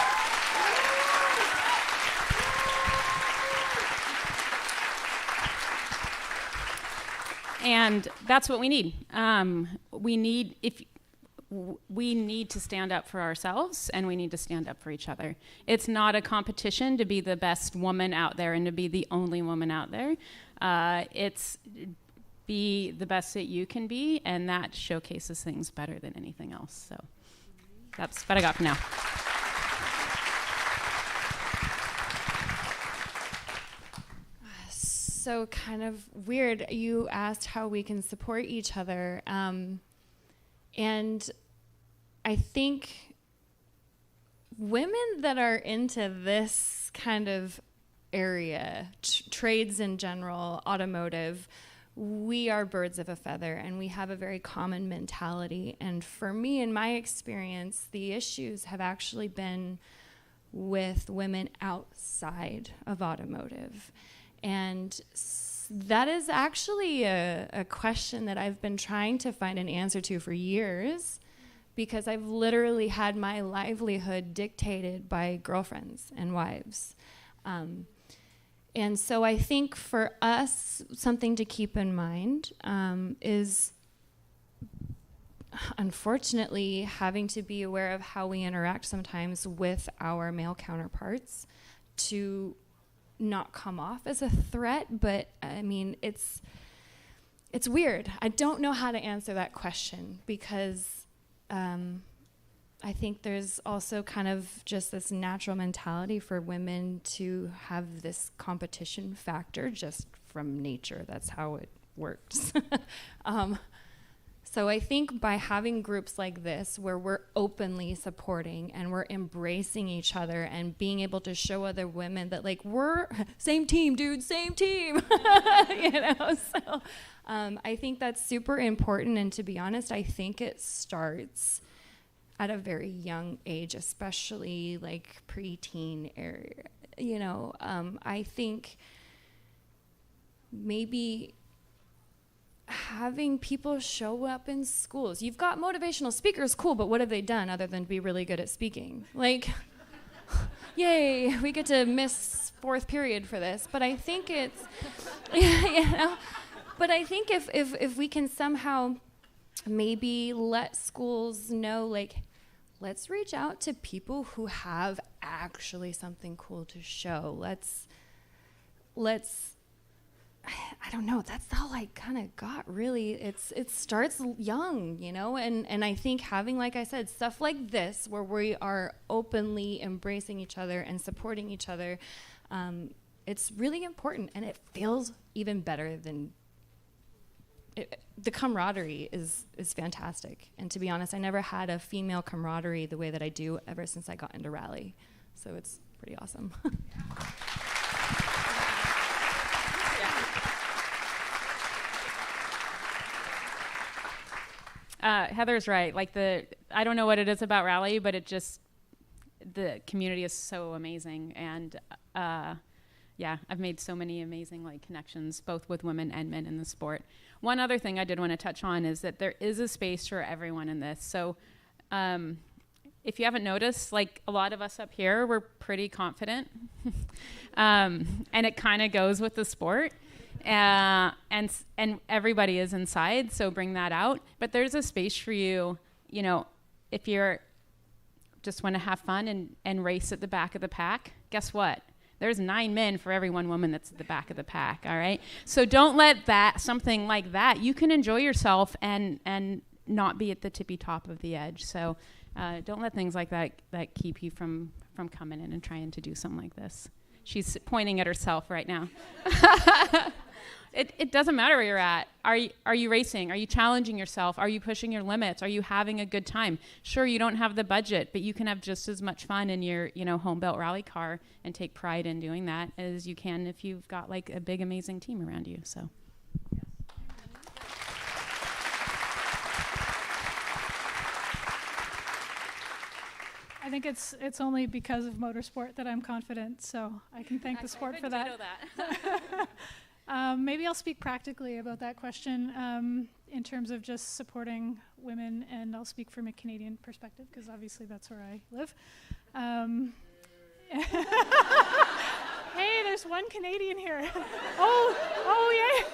And that's what we need. We need to stand up for ourselves, and we need to stand up for each other. It's not a competition to be the best woman out there and to be the only woman out there. It's be the best that you can be, and that showcases things better than anything else. So that's what I got for now. So kind of weird. You asked how we can support each other. And I think women that are into this kind of area, trades in general, automotive, we are birds of a feather, and we have a very common mentality. And for me, in my experience, the issues have actually been with women outside of automotive. And that is actually a question that I've been trying to find an answer to for years, because I've literally had my livelihood dictated by girlfriends and wives. And so I think for us, something to keep in mind is, unfortunately, having to be aware of how we interact sometimes with our male counterparts to not come off as a threat. But I mean, it's weird. I don't know how to answer that question, because I think there's also kind of just this natural mentality for women to have this competition factor just from nature. That's how it works. So I think by having groups like this, where we're openly supporting and we're embracing each other and being able to show other women that, like, we're same team, dude, same team, you know. So I think that's super important. And to be honest, I think it starts at a very young age, especially like preteen area. You know, I think maybe having people show up in schools. You've got motivational speakers, cool, but what have they done other than be really good at speaking? Like, yay, we get to miss 4th period for this. But I think it's, you know, but I think if we can somehow maybe let schools know, like, let's reach out to people who have actually something cool to show. Let's I don't know, that's all I kind of got, really. It starts young, you know, and I think having, like I said, stuff like this where we are openly embracing each other and supporting each other, it's really important, and it feels even better than the camaraderie is fantastic. And to be honest, I never had a female camaraderie the way that I do ever since I got into rally. So it's pretty awesome. Heather's right. Like, I don't know what it is about rally, but the community is so amazing. And yeah, I've made so many amazing like connections, both with women and men in the sport. One other thing I did want to touch on is that there is a space for everyone in this. So if you haven't noticed, like, a lot of us up here, we're pretty confident. And it kind of goes with the sport. and everybody is inside, so bring that out. But there's a space for you, you know, if you're just want to have fun and race at the back of the pack. Guess what? There's 9 men for every 1 woman that's at the back of the pack. All right. So don't let something like that. You can enjoy yourself and not be at the tippy top of the edge. So don't let things like that keep you from coming in and trying to do something like this. She's pointing at herself right now. It doesn't matter where you're at. Are you racing? Are you challenging yourself? Are you pushing your limits? Are you having a good time? Sure, you don't have the budget, but you can have just as much fun in your, home built rally car and take pride in doing that as you can if you've got like a big, amazing team around you. So. I think it's only because of motorsport that I'm confident, so I can thank the sport for that. Maybe I'll speak practically about that question in terms of just supporting women, and I'll speak from a Canadian perspective because obviously that's where I live. Hey, there's one Canadian here. Oh, yay.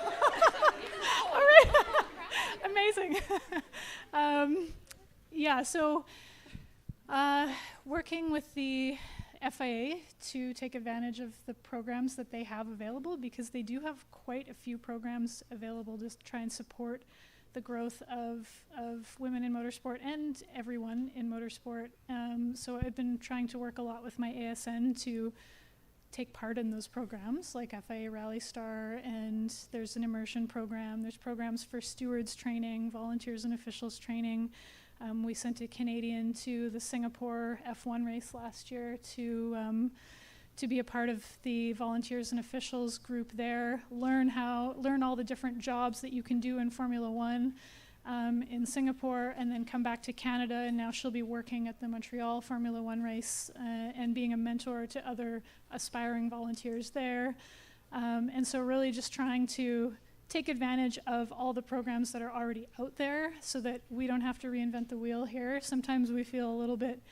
All right. Amazing. So working with the FIA to take advantage of the programs that they have available, because they do have quite a few programs available to try and support the growth of women in motorsport and everyone in motorsport. So I've been trying to work a lot with my ASN to take part in those programs like FIA Rally Star, and there's an immersion program. There's programs for stewards training, volunteers and officials training. We sent a Canadian to the Singapore F1 race last year to be a part of the volunteers and officials group there, learn all the different jobs that you can do in Formula One in Singapore, and then come back to Canada, and now she'll be working at the Montreal Formula One race and being a mentor to other aspiring volunteers there. And so really just trying to take advantage of all the programs that are already out there so that we don't have to reinvent the wheel here. Sometimes we feel a little bit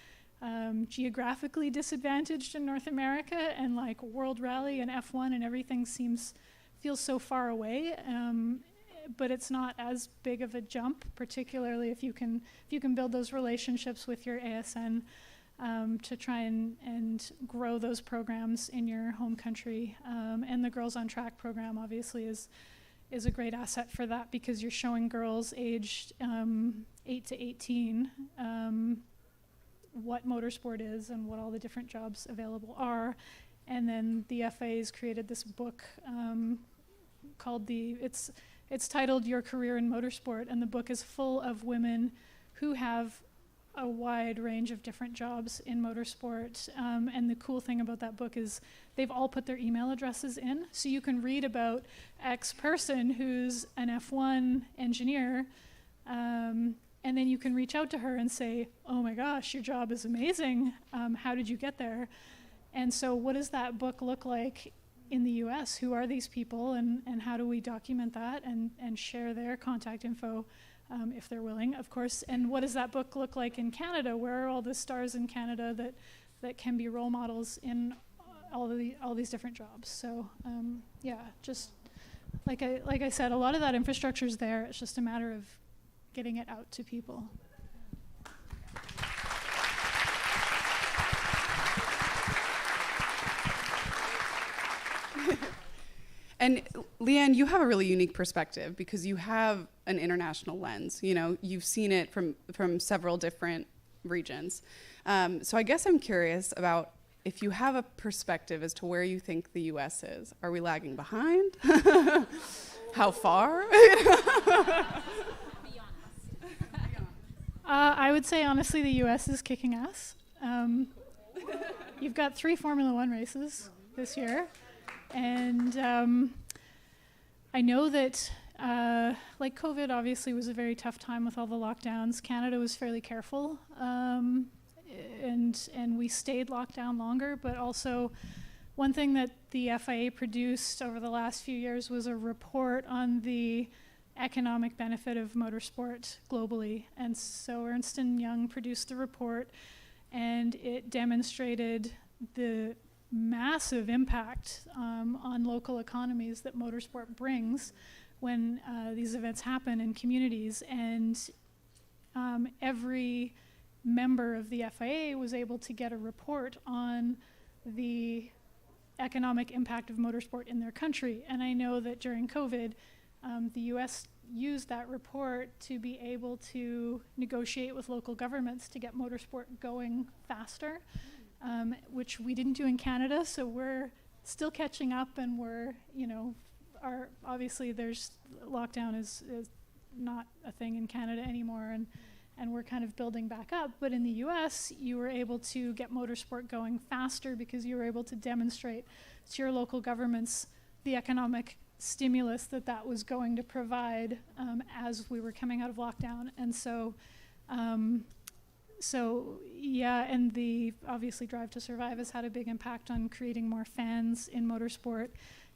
geographically disadvantaged in North America, and like World Rally and F1 and everything feels so far away, but it's not as big of a jump, particularly if you can build those relationships with your ASN to try and grow those programs in your home country. And the Girls on Track program obviously is a great asset for that, because you're showing girls aged 8 to 18 what motorsport is and what all the different jobs available are. And then the FA's created this book called it's titled Your Career in Motorsport, and the book is full of women who have a wide range of different jobs in motorsport. And the cool thing about that book is they've all put their email addresses in, so you can read about X person who's an F1 engineer, and then you can reach out to her and say, oh my gosh, your job is amazing. How did you get there? And so what does that book look like in the US? Who are these people, and how do we document that and share their contact info if they're willing, of course. And what does that book look like in Canada? Where are all the stars in Canada that can be role models in all these different jobs? So just like I said, a lot of that infrastructure is there. It's just a matter of getting it out to people. And Leanne, you have a really unique perspective because you have an international lens. You've seen it from several different regions. So I guess I'm curious about if you have a perspective as to where you think the U.S. is. Are we lagging behind? How far? I would say, honestly, the U.S. is kicking ass. You've got 3 Formula One races this year. And I know that, COVID obviously was a very tough time with all the lockdowns. Canada was fairly careful, and we stayed locked down longer. But also, one thing that the FIA produced over the last few years was a report on the economic benefit of motorsport globally. And so Ernst & Young produced the report, and it demonstrated the massive impact on local economies that motorsport brings when these events happen in communities. And every member of the FIA was able to get a report on the economic impact of motorsport in their country. And I know that during COVID, the US used that report to be able to negotiate with local governments to get motorsport going faster, which we didn't do in Canada, so we're still catching up, and we're, obviously there's lockdown is not a thing in Canada anymore, and we're kind of building back up. But in the US, you were able to get motorsport going faster because you were able to demonstrate to your local governments the economic stimulus that was going to provide as we were coming out of lockdown. And so yeah, and the obviously Drive to Survive has had a big impact on creating more fans in motorsport.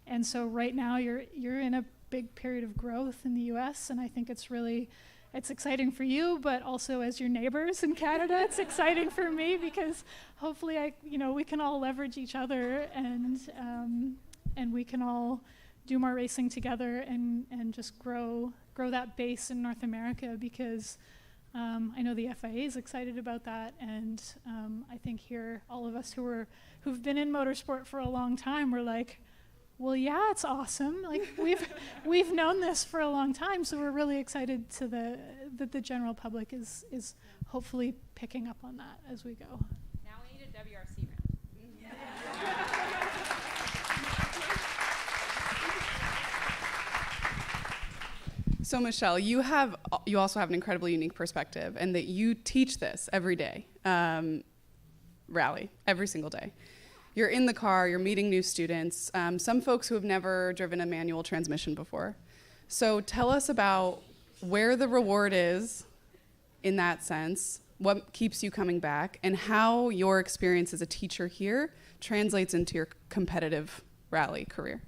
And so right now you're in a big period of growth in the US, and I think it's exciting for you, but also as your neighbors in Canada, it's exciting for me because hopefully we can all leverage each other, and we can all do more racing together and just grow that base in North America, because I know the FIA is excited about that, and I think here all of us who've been in motorsport for a long time, we're like, well, yeah, it's awesome. Like we've known this for a long time, so we're really excited that the general public is hopefully picking up on that as we go. Now we need a WRC round. So Michelle, you also have an incredibly unique perspective, and that you teach this every day, rally, every single day. You're in the car, you're meeting new students, some folks who have never driven a manual transmission before. So tell us about where the reward is in that sense, what keeps you coming back, and how your experience as a teacher here translates into your competitive rally career.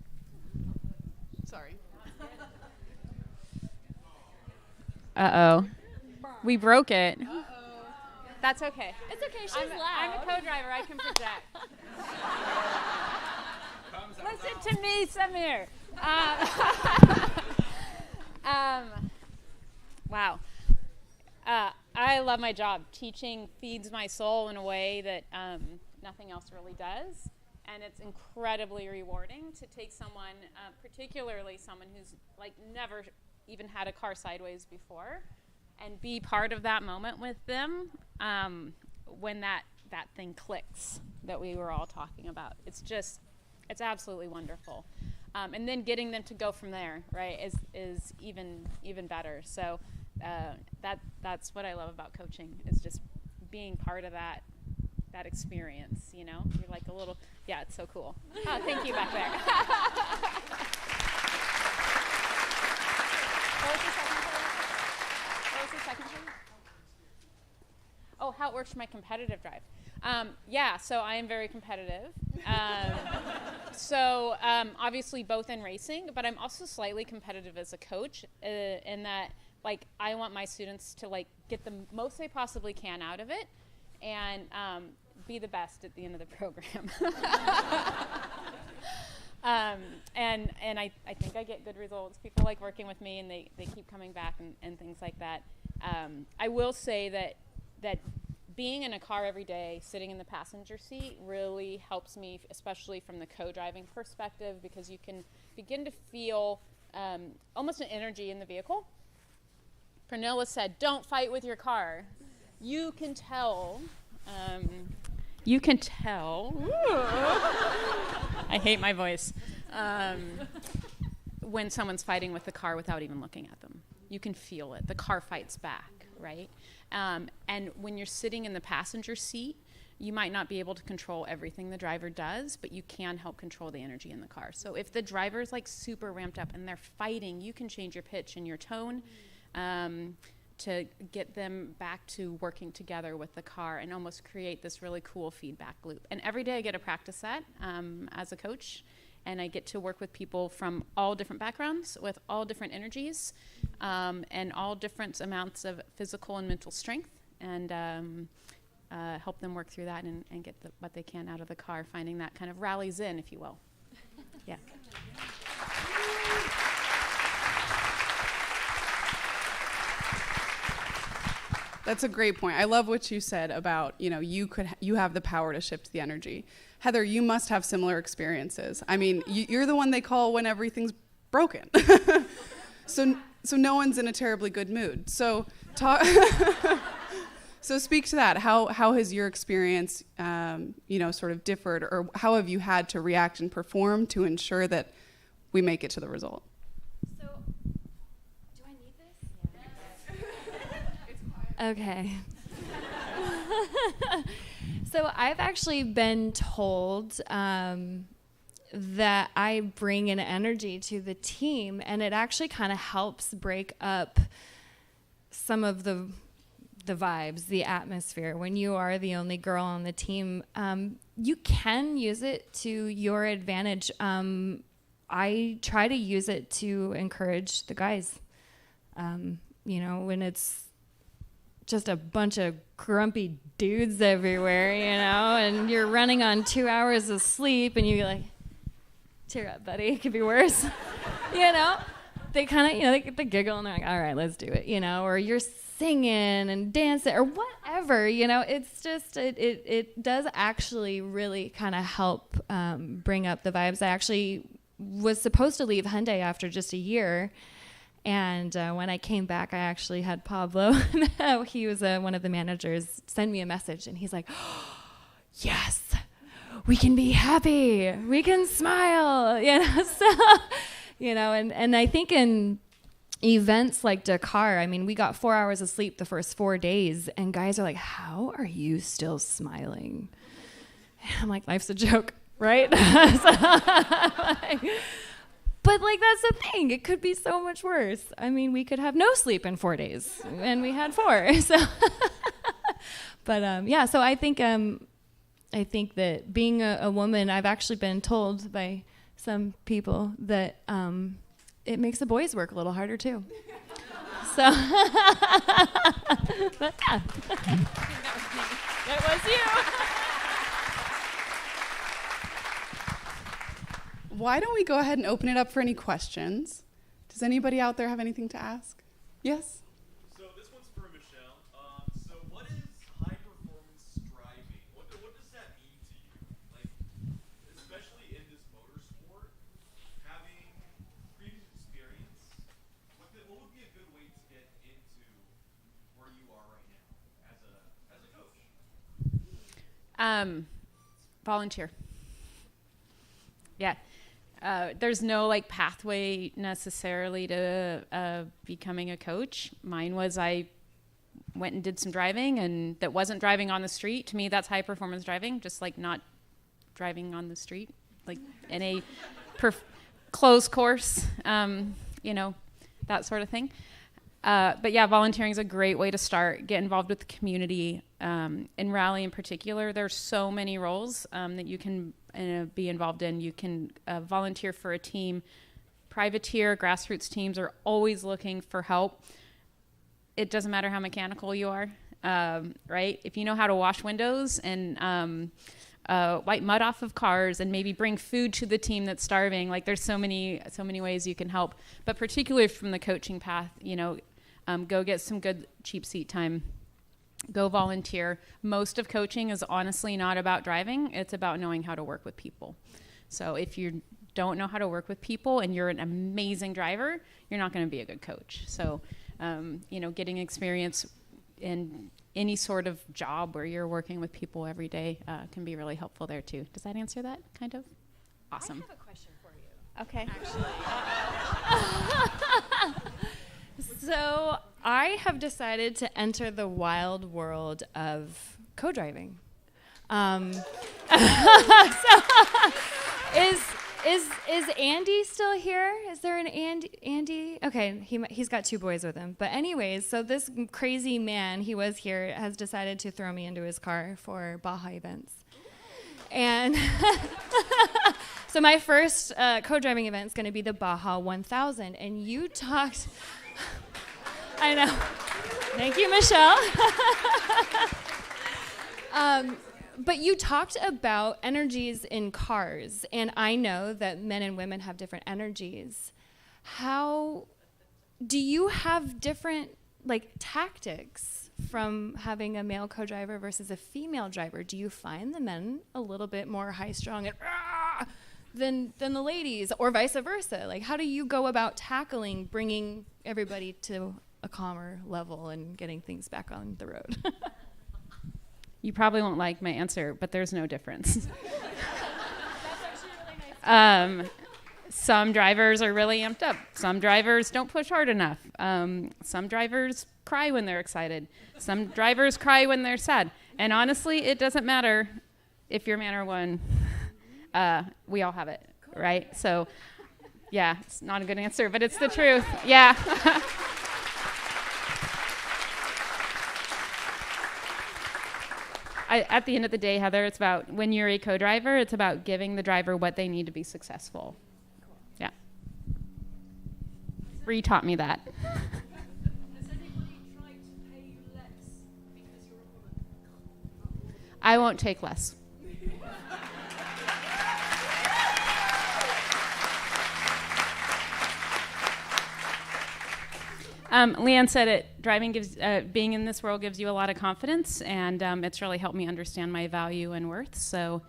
Sorry. Uh-oh. We broke it. Uh-oh. That's okay. It's okay, she's I'm loud. a co-driver. I can project. Listen to me, Samir. Wow. I love my job. Teaching feeds my soul in a way that nothing else really does. And it's incredibly rewarding to take someone, particularly someone who's like never even had a car sideways before, and be part of that moment with them when that thing clicks that we were all talking about. It's absolutely wonderful. And then getting them to go from there, right, is even better. So that's what I love about coaching, is just being part of that experience, You're like a little, yeah, it's so cool. Oh, thank you back there. What was the second part? Oh, how it works for my competitive drive. Yeah, so I am very competitive. Obviously both in racing, but I'm also slightly competitive as a coach in that, like, I want my students to, like, get the most they possibly can out of it and be the best at the end of the program. And I think I get good results. People like working with me, and they keep coming back and things like that. I will say that being in a car every day, sitting in the passenger seat, really helps me, especially from the co-driving perspective, because you can begin to feel almost an energy in the vehicle. Panelist said, "Don't fight with your car." You can tell. I hate my voice. When someone's fighting with the car without even looking at them. You can feel it. The car fights back, right? And when you're sitting in the passenger seat, you might not be able to control everything the driver does, but you can help control the energy in the car. So if the driver's like super ramped up and they're fighting, you can change your pitch and your tone to get them back to working together with the car and almost create this really cool feedback loop. And every day I get to practice that as a coach, and I get to work with people from all different backgrounds, with all different energies, and all different amounts of physical and mental strength. And help them work through that and get what they can out of the car, finding that kind of rallies in, if you will. Yeah. That's a great point. I love what you said about, you have the power to shift the energy. Heather, you must have similar experiences. I mean, you're the one they call when everything's broken. So no one's in a terribly good mood. So so speak to that. How has your experience, sort of differed, or how have you had to react and perform to ensure that we make it to the result? So, do I need this? Yeah. Okay. So I've actually been told that I bring an energy to the team, and it actually kind of helps break up some of the vibes, the atmosphere. When you are the only girl on the team, you can use it to your advantage. I try to use it to encourage the guys. When it's just a bunch of grumpy dudes everywhere, and you're running on 2 hours of sleep, and you're like, cheer up, buddy, it could be worse. They kind of, they giggle, and they're like, all right, let's do it, or you're singing and dancing or whatever, it's just, it does actually really kind of help bring up the vibes. I actually was supposed to leave Hyundai after just a year. And when I came back, I actually had Pablo, he was one of the managers, send me a message. And he's like, oh, yes, we can be happy. We can smile. And I think in events like Dakar, I mean, we got 4 hours of sleep the first 4 days. And guys are like, how are you still smiling? And I'm like, life's a joke, right? But that's the thing. It could be so much worse. I mean, we could have no sleep in 4 days, and we had 4. So, but so I think that being a woman, I've actually been told by some people that it makes the boys work a little harder too. So, but yeah, that was you. Why don't we go ahead and open it up for any questions? Does anybody out there have anything to ask? Yes? So this one's for Michelle. So what is high-performance striving? What does that mean to you? Like, especially in this motorsport, having previous experience, what would be a good way to get into where you are right now as a coach? Volunteer. Yeah. There's no pathway necessarily to becoming a coach. Mine was I went and did some driving, and that wasn't driving on the street. To me, that's high performance driving, just not driving on the street, in a closed course, that sort of thing. But yeah, volunteering is a great way to start. Get involved with the community. In rally in particular, there's so many roles that you can be involved in. You can volunteer for a team. Privateer, grassroots teams are always looking for help. It doesn't matter how mechanical you are, right? If you know how to wash windows and wipe mud off of cars and maybe bring food to the team that's starving, there's so many ways you can help. But particularly from the coaching path, go get some good cheap seat time. Go volunteer. Most of coaching is honestly not about driving. It's about knowing how to work with people. So if you don't know how to work with people and you're an amazing driver, you're not going to be a good coach. So, getting experience in any sort of job where you're working with people every day can be really helpful there too. Does that answer that kind of? Awesome. I have a question for you. Okay. Actually. So I have decided to enter the wild world of co-driving. Is Andy still here? Is there an Andy? Okay, he's got 2 boys with him. But anyways, so this crazy man, he was here, has decided to throw me into his car for Baja events. And so my first co-driving event is going to be the Baja 1000. And you talked... I know. Thank you, Michelle. But you talked about energies in cars, and I know that men and women have different energies. How do you have different tactics from having a male co-driver versus a female driver? Do you find the men a little bit more high-strung and than the ladies, or vice versa? Like, how do you go about tackling bringing everybody to a calmer level and getting things back on the road? You probably won't like my answer, but there's no difference. That's actually really nice. Some drivers are really amped up. Some drivers don't push hard enough. Some drivers cry when they're excited. Some drivers cry when they're sad. And honestly, it doesn't matter if you're man or woman. We all have it, right? So, yeah, it's not a good answer, but it's the truth. Yeah. At the end of the day, Heather, it's about, when you're a co-driver, it's about giving the driver what they need to be successful. Yeah. Bree taught me that. Has anybody tried to pay you less because you're a woman? I won't take less. Leanne said it. Driving gives, being in this world gives you a lot of confidence, and it's really helped me understand my value and worth. So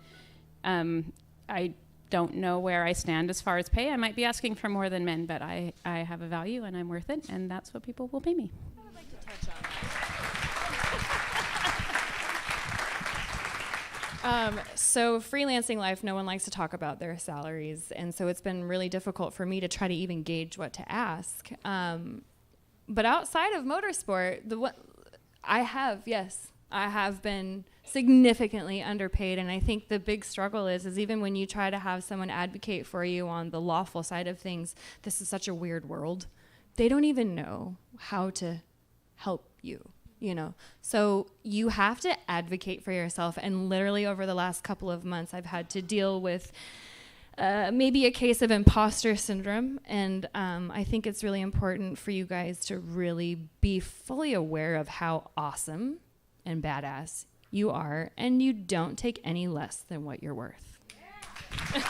I don't know where I stand as far as pay. I might be asking for more than men, but I have a value and I'm worth it, and that's what people will pay me. I would like to touch on that. So freelancing life, no one likes to talk about their salaries, and so it's been really difficult for me to try to even gauge what to ask. But outside of motorsport, I have been significantly underpaid, and I think the big struggle is even when you try to have someone advocate for you on the lawful side of things, this is such a weird world. They don't even know how to help you, you know. So you have to advocate for yourself, and literally over the last couple of months, I've had to deal with maybe a case of imposter syndrome, and I think it's really important for you guys to really be fully aware of how awesome and badass you are, and you don't take any less than what you're worth. Those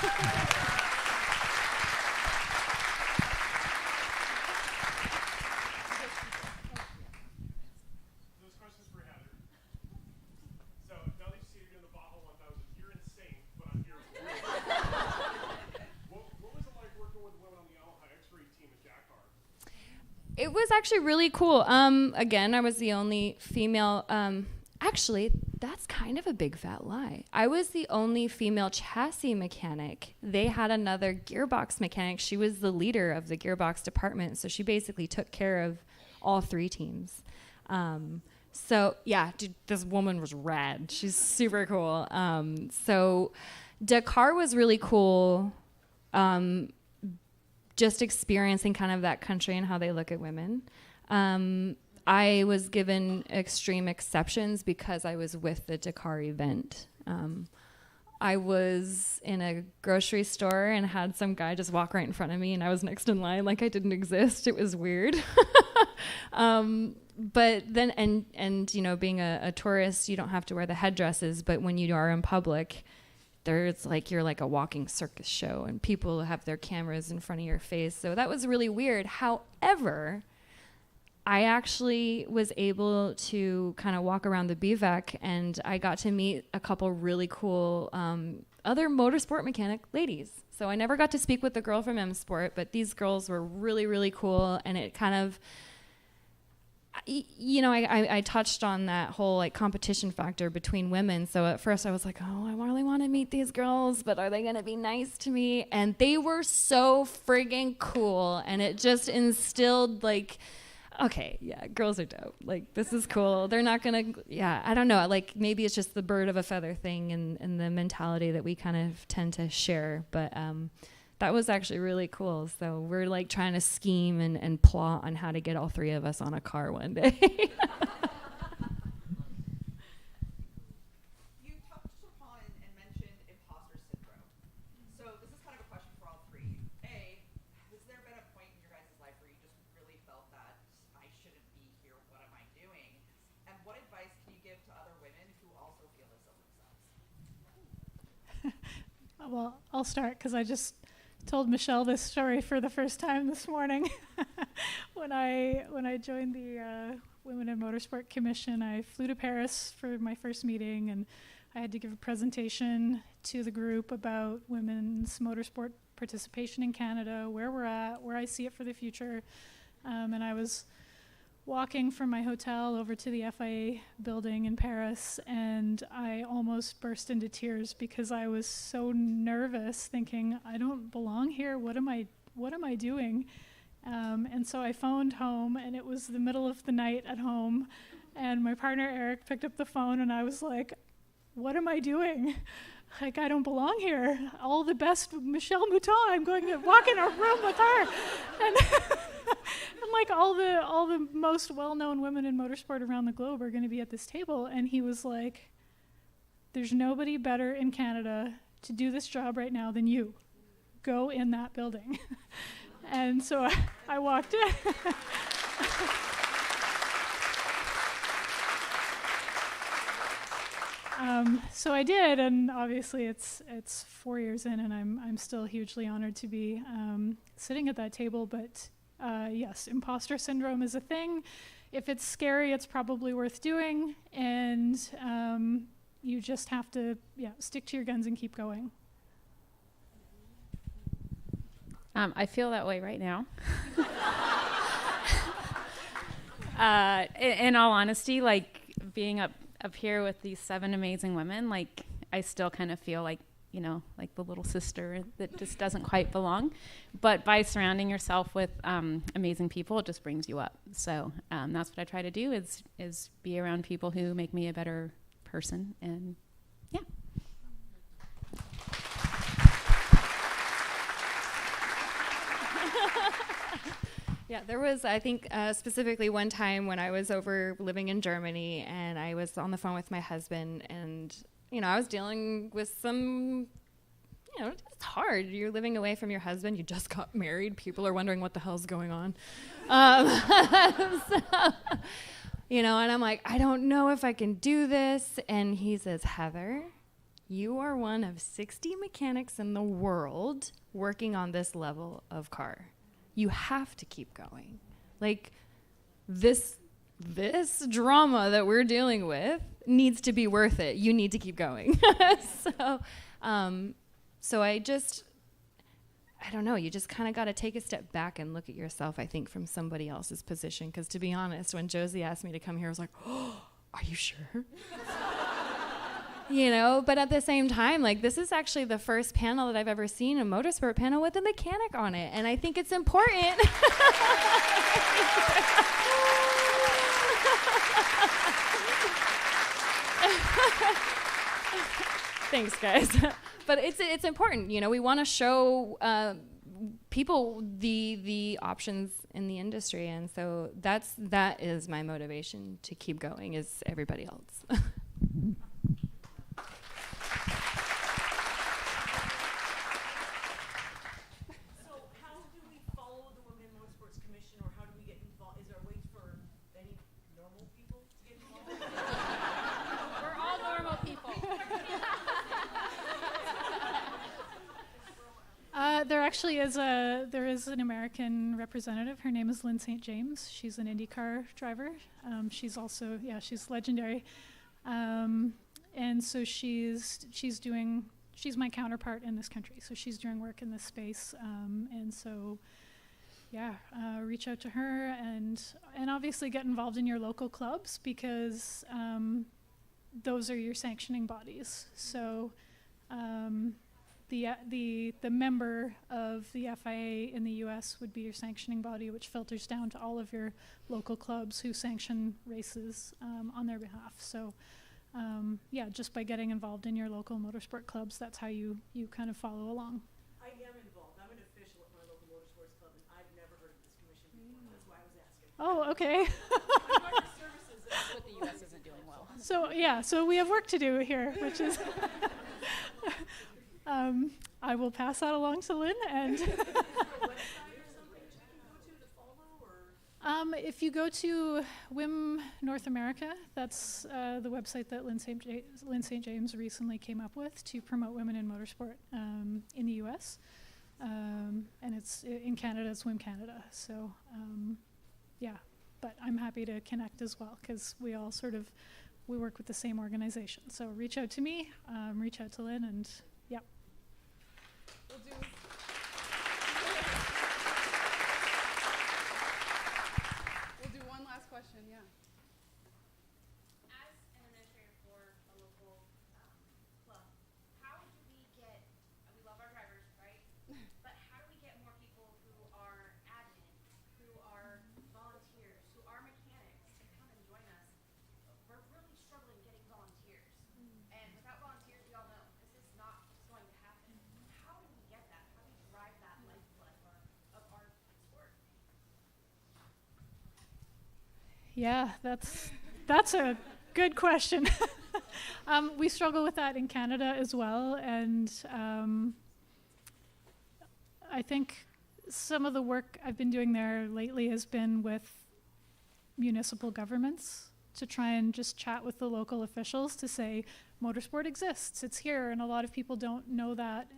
questions for Heather. So now that you see you're doing the Baja 1000, you're insane, but I'm here for you. What was it like working with women on the Yamaha X-Ray team at Dakar? It was actually really cool. Again, I was the only female. Actually, that's kind of a big fat lie. I was the only female chassis mechanic. They had another gearbox mechanic. She was the leader of the gearbox department, so she basically took care of all three teams. So yeah, dude, this woman was rad. She's super cool. So Dakar was really cool. Just experiencing kind of that country and how they look at women. I was given extreme exceptions because I was with the Dakar event. I was in a grocery store and had some guy just walk right in front of me, and I was next in line like I didn't exist. It was weird. But then, and you know, being a tourist, you don't have to wear the headdresses, but when you are in public, it's like you're like a walking circus show, and people have their cameras in front of your face. So that was really weird. However, I actually was able to kind of walk around the BVAC, and I got to meet a couple really cool other motorsport mechanic ladies. So I never got to speak with the girl from M Sport, but these girls were really, really cool, and it kind of, you know, I touched on that whole like competition factor between women. So at first I was like, oh, I really want to meet these girls, but are they going to be nice to me? And they were so friggin' cool, and it just instilled like, okay, yeah, girls are dope. Like, this is cool. They're not going to, yeah, I don't know. Like, maybe it's just the bird of a feather thing and the mentality that we kind of tend to share. But that was actually really cool. So we're, like, trying to scheme and plot on how to get all three of us on a car one day. You touched upon and mentioned imposter syndrome. So this is kind of a question for all three. A, has there been a point in your guys' life where you just really felt that I shouldn't be here, what am I doing? And what advice can you give to other women who also feel this way? Well, I'll start because I just told Michelle this story for the first time this morning. When I joined the Women in Motorsport Commission, I flew to Paris for my first meeting, and I had to give a presentation to the group about women's motorsport participation in Canada, where we're at, where I see it for the future. And I was walking from my hotel over to the FIA building in Paris, and I almost burst into tears because I was so nervous, thinking, I don't belong here. What am I doing? And so I phoned home, and it was the middle of the night at home, and my partner Eric picked up the phone, and I was like, what am I doing? Like, I don't belong here. All the best Michelle Mouton, I'm going to walk in a room with her. And and like all the most well-known women in motorsport around the globe are going to be at this table. And he was like, there's nobody better in Canada to do this job right now than you. Go in that building. And so I walked in. So I did, and obviously it's 4 years in, and I'm still hugely honored to be sitting at that table. But yes, imposter syndrome is a thing. If it's scary, it's probably worth doing, and you just have to stick to your guns and keep going. I feel that way right now. In all honesty, like being up here with these 7 amazing women, like I still kind of feel like, you know, like the little sister that just doesn't quite belong. But by surrounding yourself with amazing people, it just brings you up. So that's what I try to do is be around people who make me a better person. And yeah. Yeah, there was, I think, specifically one time when I was over living in Germany, and I was on the phone with my husband, and, you know, I was dealing with some, you know, it's hard. You're living away from your husband. You just got married. People are wondering what the hell's going on. So, you know, and I'm like, I don't know if I can do this. And he says, Heather, you are one of 60 mechanics in the world working on this level of car. You have to keep going. Like, this drama that we're dealing with needs to be worth it. You need to keep going. So I don't know, you just kind of got to take a step back and look at yourself, I think, from somebody else's position. Because to be honest, when Josie asked me to come here, I was like, oh, are you sure? You know, but at the same time, like, this is actually the first panel that I've ever seen, a motorsport panel with a mechanic on it. And I think it's important. Thanks, guys. But it's important, you know, we want to show people the options in the industry. And so that is my motivation to keep going, is everybody else. There actually is there is an American representative. Her name is Lynn St. James. She's an IndyCar driver. She's also, she's legendary. And so she's my counterpart in this country. So she's doing work in this space. And so, reach out to her and obviously get involved in your local clubs, because those are your sanctioning bodies. So the member of the FIA in the US would be your sanctioning body, which filters down to all of your local clubs who sanction races on their behalf. So just by getting involved in your local motorsport clubs, that's how you kind of follow along. I am involved. I'm an official at my local motorsports club, and I've never heard of this commission before. That's why I was asking. Oh, okay. That's what the US isn't doing well. So we have work to do here, which is I will pass that along to Lynn. And If you go to WIM North America, that's the website that Lynn St. James recently came up with to promote women in motorsport in the U.S. And it's in Canada, it's WIM Canada. So, yeah, but I'm happy to connect as well because we all we work with the same organization. So reach out to me, reach out to Lynn, and yeah. We'll do. We'll do one last question, yeah. As an administrator for a local club, how do we get, we love our drivers, right? But how do we get more people who are admin, who are volunteers, who are mechanics to come and join us? We're really struggling getting volunteers. And without volunteers, we all know this is not going to happen. How do we get that? How do we drive that lifeblood of our sport? Yeah, that's a good question. We struggle with that in Canada as well, and I think some of the work I've been doing there lately has been with municipal governments to try and just chat with the local officials to say, motorsport exists, it's here, and a lot of people don't know that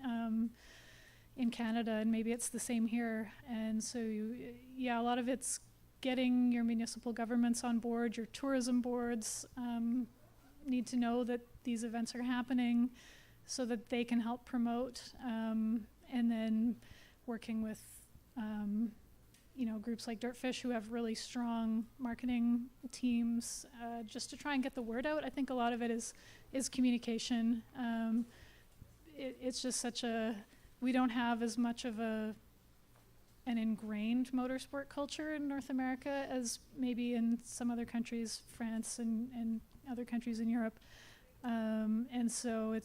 in Canada, and maybe it's the same here. And so, a lot of it's getting your municipal governments on board, your tourism boards need to know that these events are happening so that they can help promote, and then working with groups like Dirtfish who have really strong marketing teams just to try and get the word out. I think a lot of it is communication. It's just we don't have as much of an ingrained motorsport culture in North America as maybe in some other countries, France and other countries in Europe. And so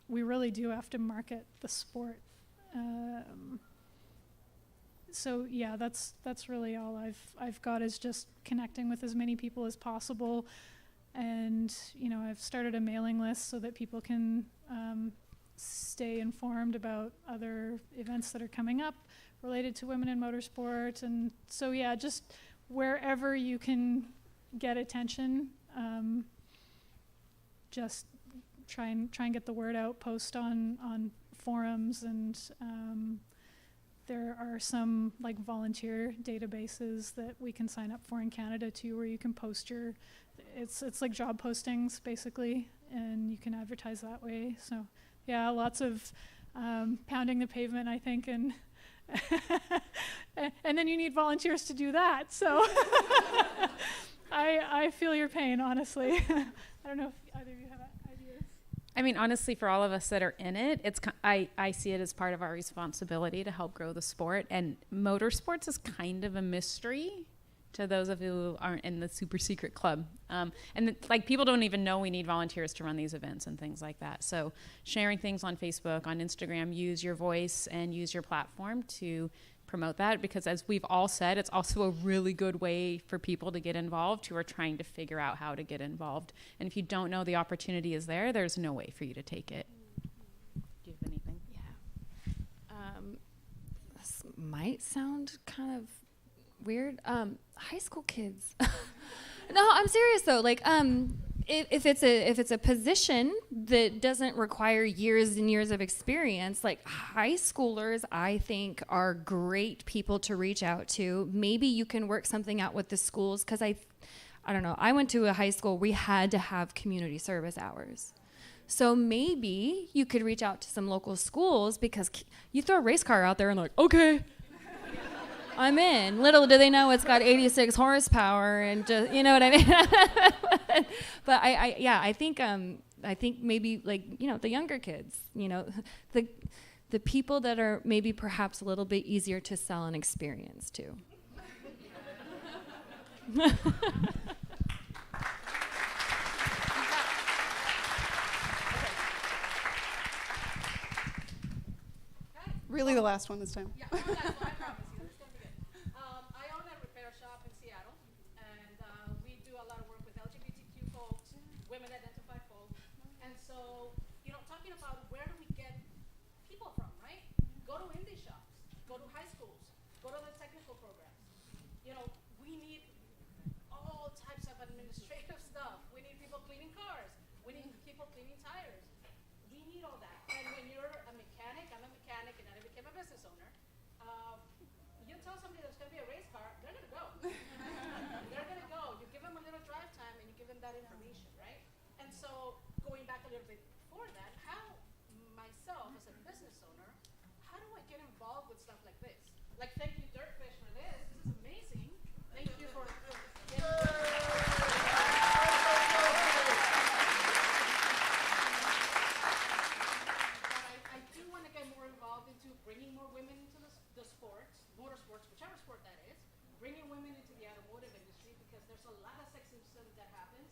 we really do have to market the sport. So yeah, that's really all I've got is just connecting with as many people as possible. And I've started a mailing list so that people can stay informed about other events that are coming up related to women in motorsport. And so yeah, just wherever you can get attention, just try and get the word out, post on forums, and there are some like volunteer databases that we can sign up for in Canada too, where you can post it's like job postings basically, and you can advertise that way. So yeah, lots of pounding the pavement, I think, and and then you need volunteers to do that. So I feel your pain, honestly. I don't know if either of you have ideas. I mean, honestly, for all of us that are in it, I see it as part of our responsibility to help grow the sport. And motorsports is kind of a mystery to those of you who aren't in the super secret club. People don't even know we need volunteers to run these events and things like that. So sharing things on Facebook, on Instagram, use your voice and use your platform to promote that, because as we've all said, it's also a really good way for people to get involved who are trying to figure out how to get involved. And if you don't know the opportunity is there, there's no way for you to take it. Do you have anything? Yeah. This might sound kind of weird. High school kids. No, I'm serious though. Like, if it's a position that doesn't require years and years of experience, like high schoolers, I think are great people to reach out to. Maybe you can work something out with the schools, because I don't know. I went to a high school. We had to have community service hours. So maybe you could reach out to some local schools, because you throw a race car out there and like, okay, I'm in. Little do they know it's got 86 horsepower and just, you know what I mean? But I think maybe like, the younger kids, the people that are maybe perhaps a little bit easier to sell an experience to. Really the last one this time. Yeah, one last one, I promise you. It's gonna be good. I own a repair shop in Seattle, and we do a lot of work with LGBTQ folks, women identified folks, and so, talking about where do we get people from, right? Go to indie shops, go to high schools, go to the technical programs. We administrative stuff. We need people cleaning cars. We need people cleaning tires. We need all that. And when you're a mechanic, I'm a mechanic, and I became a business owner. You tell somebody there's going to be a race car, they're going to go. They're going to go. You give them a little drive time, and you give them that information, right? And so going back a little bit before that, how myself as a business owner, how do I get involved with stuff like this? Like, thank you, Dirtfish, for this. This is amazing. Thank you for I do want to get more involved into bringing more women into the sports, motorsports, whichever sport that is, bringing women into the automotive industry because there's a lot of sexism that happens,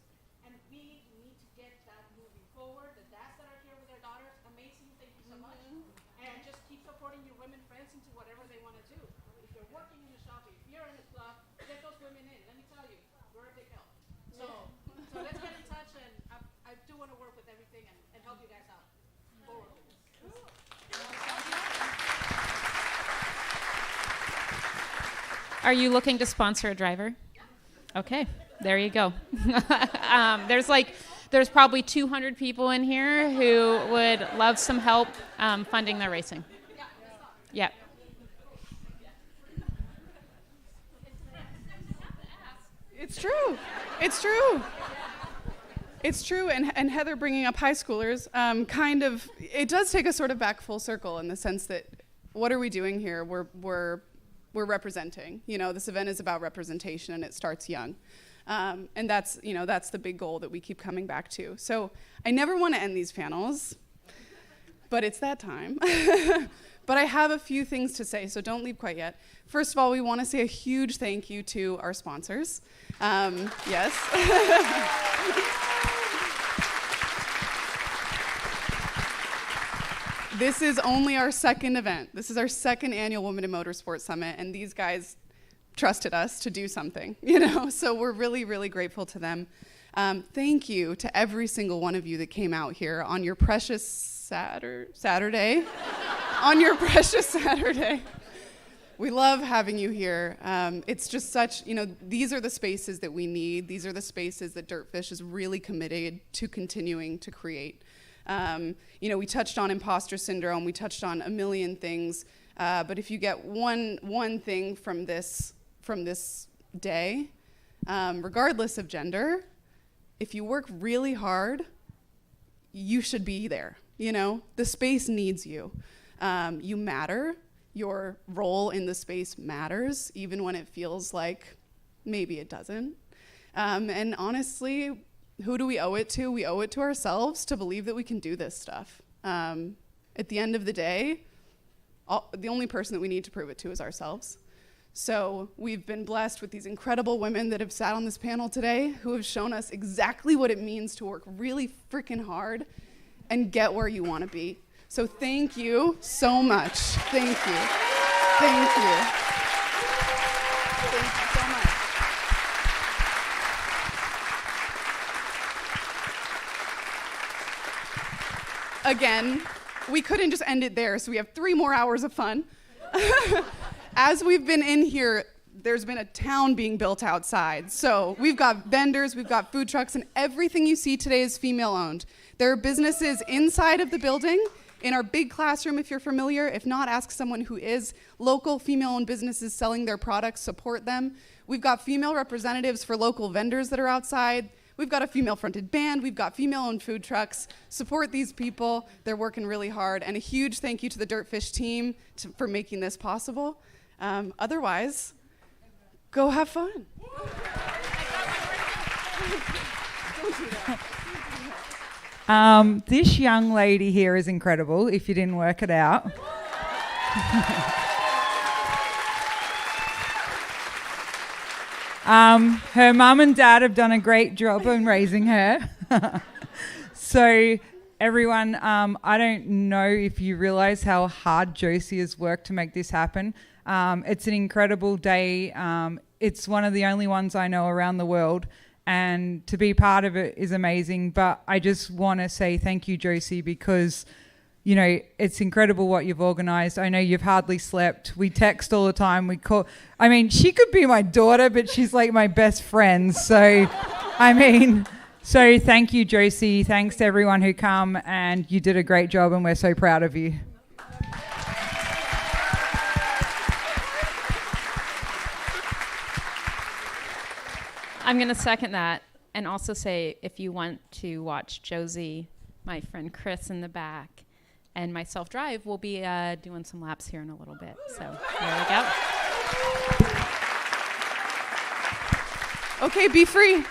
and we need to get that moving forward. The dads that are here with their daughters, amazing, thank you so much. And just keep supporting your women friends into whatever they want to do. If you're working in the shop, if you're in a club, get those women in. Let me tell you, we're a big help. So let's get in touch, and I do want to work with everything and help you guys out. Forward with this. Are you looking to sponsor a driver? Okay, there you go. There's probably 200 people in here who would love some help funding their racing. Yeah. It's true. It's true. It's true. And Heather bringing up high schoolers, it does take us sort of back full circle in the sense that what are we doing here? We're representing. This event is about representation, and it starts young. And that's the big goal that we keep coming back to. So I never want to end these panels, but it's that time. But I have a few things to say, so don't leave quite yet. First of all, we want to say a huge thank you to our sponsors. Yes. This is only our second event. This is our second annual Women in Motorsport Summit, and these guys trusted us to do something, so we're really, really grateful to them. Thank you to every single one of you that came out here on your precious Saturday. On your precious Saturday. We love having you here. It's just such, these are the spaces that we need. These are the spaces that Dirtfish is really committed to continuing to create. We touched on imposter syndrome. We touched on a million things. But if you get one thing from this day, regardless of gender, if you work really hard, you should be there. The space needs you. You matter. Your role in the space matters, even when it feels like maybe it doesn't. And honestly, who do we owe it to? We owe it to ourselves to believe that we can do this stuff. At the end of the day, the only person that we need to prove it to is ourselves. So we've been blessed with these incredible women that have sat on this panel today who have shown us exactly what it means to work really freaking hard and get where you want to be. So thank you so much. Thank you. Thank you. Thank you so much. Again, we couldn't just end it there, so we have 3 more hours of fun. As we've been in here, there's been a town being built outside. So we've got vendors, we've got food trucks, and everything you see today is female-owned. There are businesses inside of the building, in our big classroom, if you're familiar. If not, ask someone who is. Local female-owned businesses selling their products, support them. We've got female representatives for local vendors that are outside. We've got a female-fronted band. We've got female-owned food trucks. Support these people. They're working really hard. And a huge thank you to the Dirtfish team for making this possible. Otherwise, go have fun. This young lady here is incredible, if you didn't work it out. Her mum and dad have done a great job in raising her. So everyone, I don't know if you realize how hard Josie has worked to make this happen. It's an incredible day. It's one of the only ones I know around the world. And to be part of it is amazing. But I just want to say thank you, Josie, because, you know, it's incredible what you've organised. I know you've hardly slept. We text all the time. We call. I mean, she could be my daughter, but she's like my best friend. So I mean, so thank you, Josie. Thanks to everyone who come, and you did a great job, and we're so proud of you. I'm going to second that and also say if you want to watch Josie, my friend Chris in the back, and myself drive, we'll be doing some laps here in a little bit. So there we go. Okay, be free.